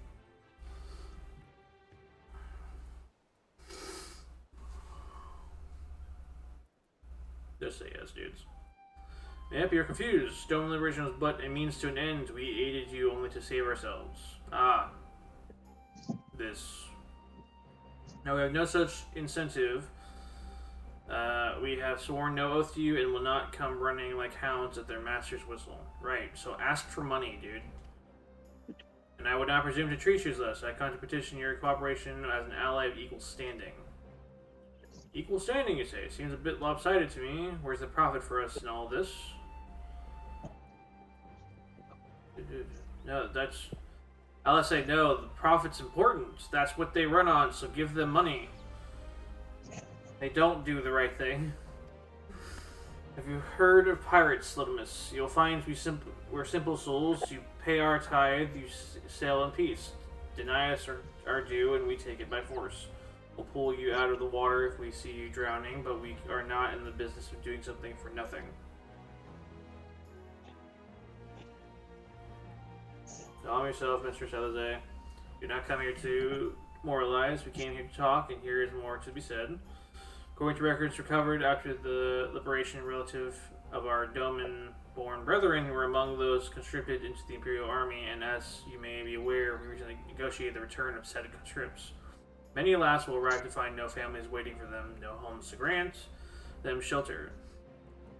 Just say yes, dudes. Yep, you're confused. Dome liberation was but a means to an end. We aided you only to save ourselves. Ah. This. Now we have no such incentive. We have sworn no oath to you and will not come running like hounds at their master's whistle. Right, so ask for money, dude. And I would not presume to treat you as thus. I come to petition your cooperation as an ally of equal standing. Equal standing, you say? Seems a bit lopsided to me. Where's the profit for us in all this? No, that's... I'll say no, the profit's important. That's what they run on, so give them money. They don't do the right thing. Have you heard of pirates, Slidimus? You'll find we're simple souls. You pay our tithe, you sail in peace. Deny us our due, and we take it by force. We'll pull you out of the water if we see you drowning, but we are not in the business of doing something for nothing. Calm yourself, Mr. Salazar. You're not coming here to moralize. We came here to talk, and here is more to be said. According to records recovered after the liberation, relative of our Doman-born brethren who were among those conscripted into the Imperial Army, and as you may be aware, we recently negotiated the return of said conscripts. Many, alas, will arrive to find no families waiting for them, no homes to grant them shelter.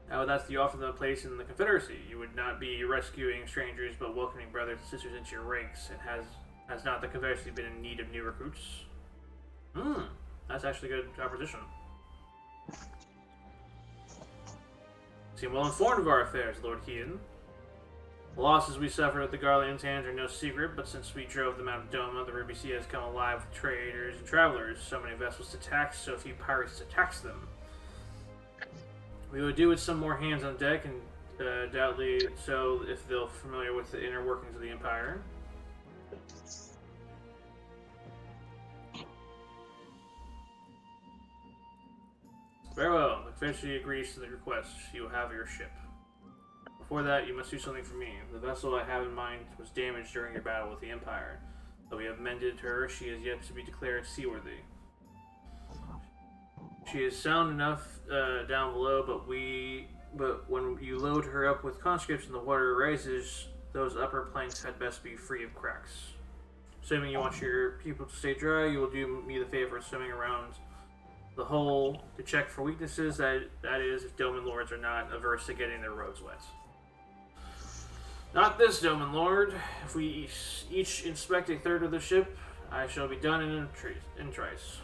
Now that's the offer them a place in the Confederacy. You would not be rescuing strangers, but welcoming brothers and sisters into your ranks, and has not the Confederacy been in need of new recruits? That's actually a good proposition. Seem well informed of our affairs, Lord Keaton. The losses we suffered at the Garlean's hands are no secret, but since we drove them out of Doma, the Ruby Sea has come alive with traders and travelers. So many vessels to tax, so few pirates to tax them. We would do with some more hands on deck, and doubtly so if they're familiar with the inner workings of the Empire. Very well. The Confederacy agrees to the request. You will have your ship. Before that, you must do something for me. The vessel I have in mind was damaged during your battle with the Empire. Though we have mended her, she is yet to be declared seaworthy. She is sound enough down below, but when you load her up with conscripts and the water rises, those upper planks had best be free of cracks. Assuming you want your people to stay dry, you will do me the favor of swimming around the hull to check for weaknesses, that is, if Doman Lords are not averse to getting their roads wet. Not this, Doman Lord. If we each inspect a third of the ship, I shall be done in trice.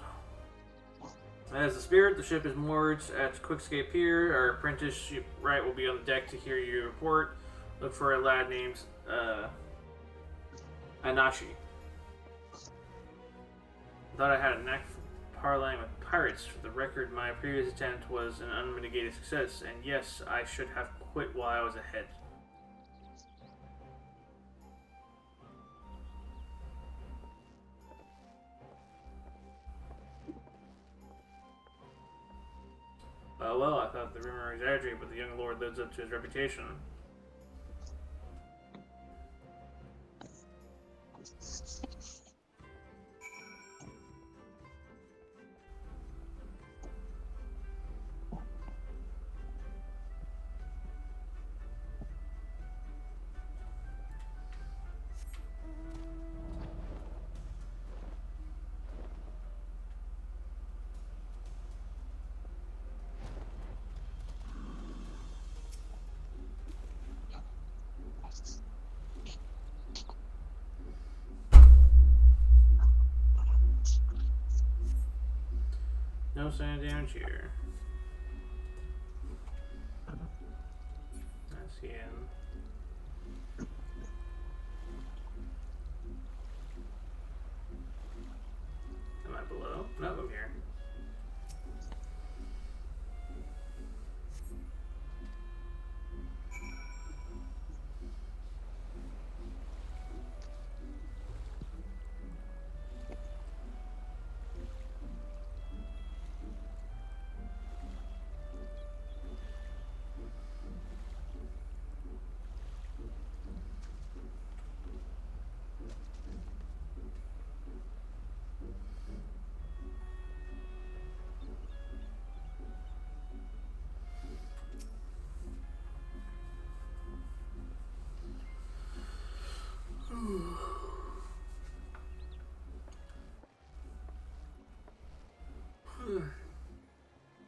As the spirit, the ship is moored at Quickscape Pier. Our apprentice, Shipwright, will be on the deck to hear your report. Look for a lad named Anashi. Thought I had a knack for parlaying with pirates. For the record, my previous attempt was an unmitigated success, and yes, I should have quit while I was ahead. Well, I thought the rumor exaggerated, but the young lord lives up to his reputation. No sign of damage here. That's the end. Am I below? No, I'm here.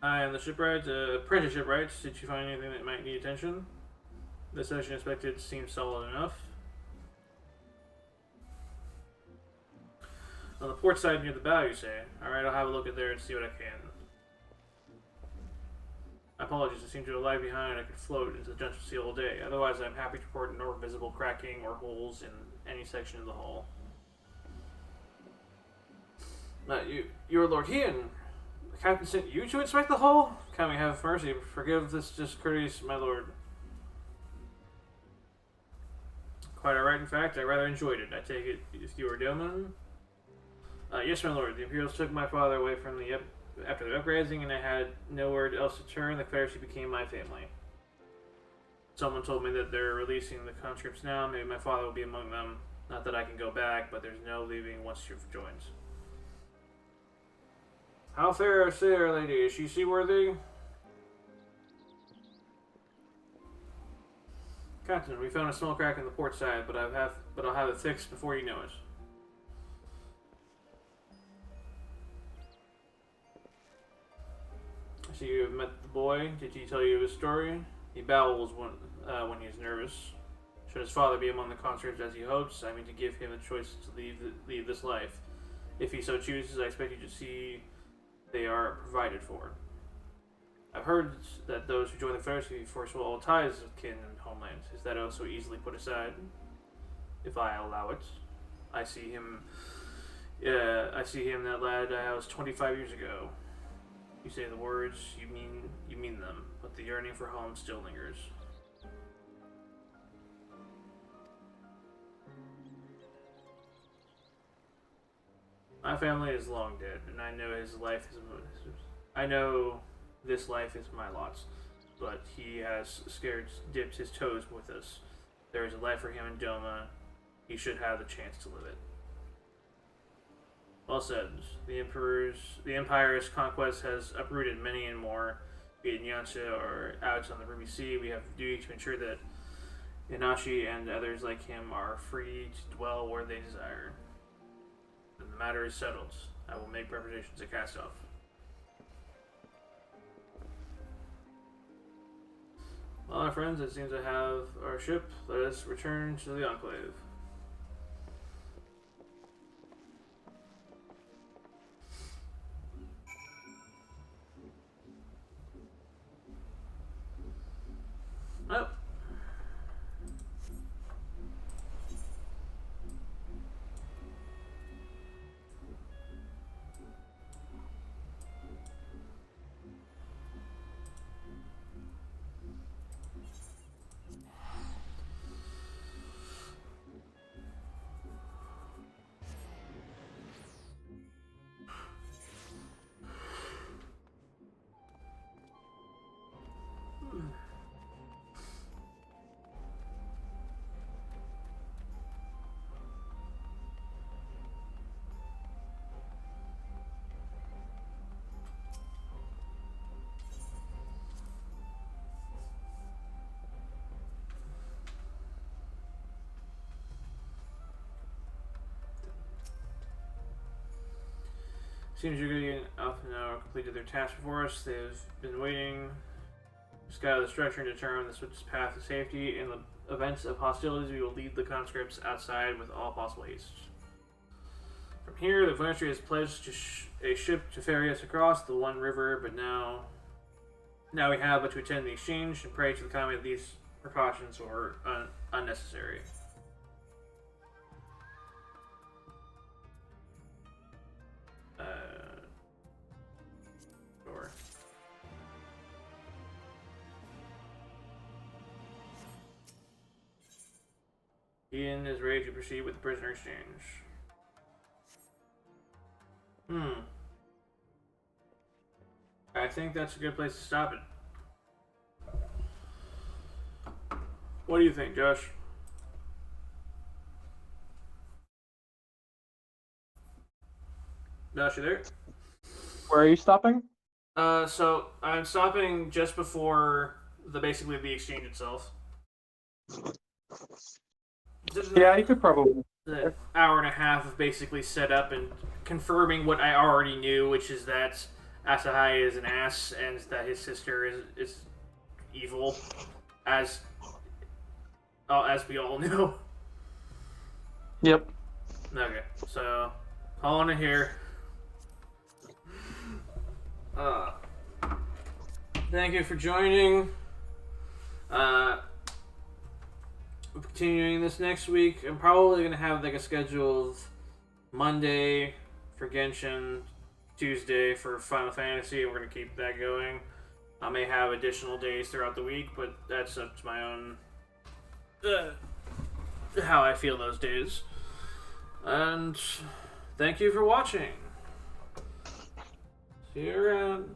I am the shipwright, apprentice shipwright. Did you find anything that might need attention? The session inspected seems solid enough. On the port side near the bow, you say? Alright, I'll have a look at there and see what I can. My apologies, I seem to have lagged behind. I could float into the Gentle Sea all day. Otherwise, I'm happy to report no visible cracking or holes in any section of the hull. You're Lord Hean. The captain sent you to inspect the hull? Can we have mercy? Forgive this discourteous, my lord. Quite alright, in fact. I rather enjoyed it. I take it if you were Doman? Yes, my lord. The Imperials took my father away from after the uprising, and I had nowhere else to turn. The Confederacy became my family. Someone told me that they're releasing the conscripts now. Maybe my father will be among them. Not that I can go back, but there's no leaving once you've joined. How fair, fair lady? Is she seaworthy? Captain, we found a small crack in the port side, but I'll have it fixed before you know it. I see you have met the boy. Did he tell you his story? He babbles when he is nervous. Should his father be among the conscripts as he hopes, I mean to give him a choice to leave this life. If he so chooses, I expect you to see they are provided for. I've heard that those who join the Confederacy force will all ties with kin and homeland. Is that also easily put aside? If I allow it. I see him, that lad I was 25 years ago. You say the words, you mean them, but the yearning for home still lingers. My family is long dead, and I know this life is my lot, but he has dipped his toes with us. There is a life for him in Doma. He should have the chance to live it. Well said. The Empire's conquest has uprooted many and more, be it in Yansha or out on the Ruby Sea. We have a duty to ensure that Inashi and others like him are free to dwell where they desire. When the matter is settled, I will make preparations to cast off. Well, our friends, it seems to have our ship. Let us return to the Enclave. Oh. Seems you're getting up now completed their task before us. They've been waiting to scout the structure and determine the swiftest path to safety. In the events of hostilities, we will lead the conscripts outside with all possible haste. From here, the Voyager has pledged a ship to ferry us across the one river, but now we have but to attend the exchange and pray to the kami that these precautions were unnecessary. Sure. Ian is ready to proceed with the prisoner exchange. I think that's a good place to stop it. What do you think, Josh? Josh, you there? Where are you stopping? So I'm stopping just before basically the exchange itself. Yeah, you could probably. An hour and a half of basically set up and confirming what I already knew, which is that Asahai is an ass and that his sister is evil, as we all know. Yep. Okay, so calling it here. Thank you for joining. Continuing this next week, I'm probably gonna have like a schedule of Monday for Genshin, Tuesday for Final Fantasy, and we're gonna keep that going. I may have additional days throughout the week, but that's up to my own how I feel those days. And thank you for watching. See you around.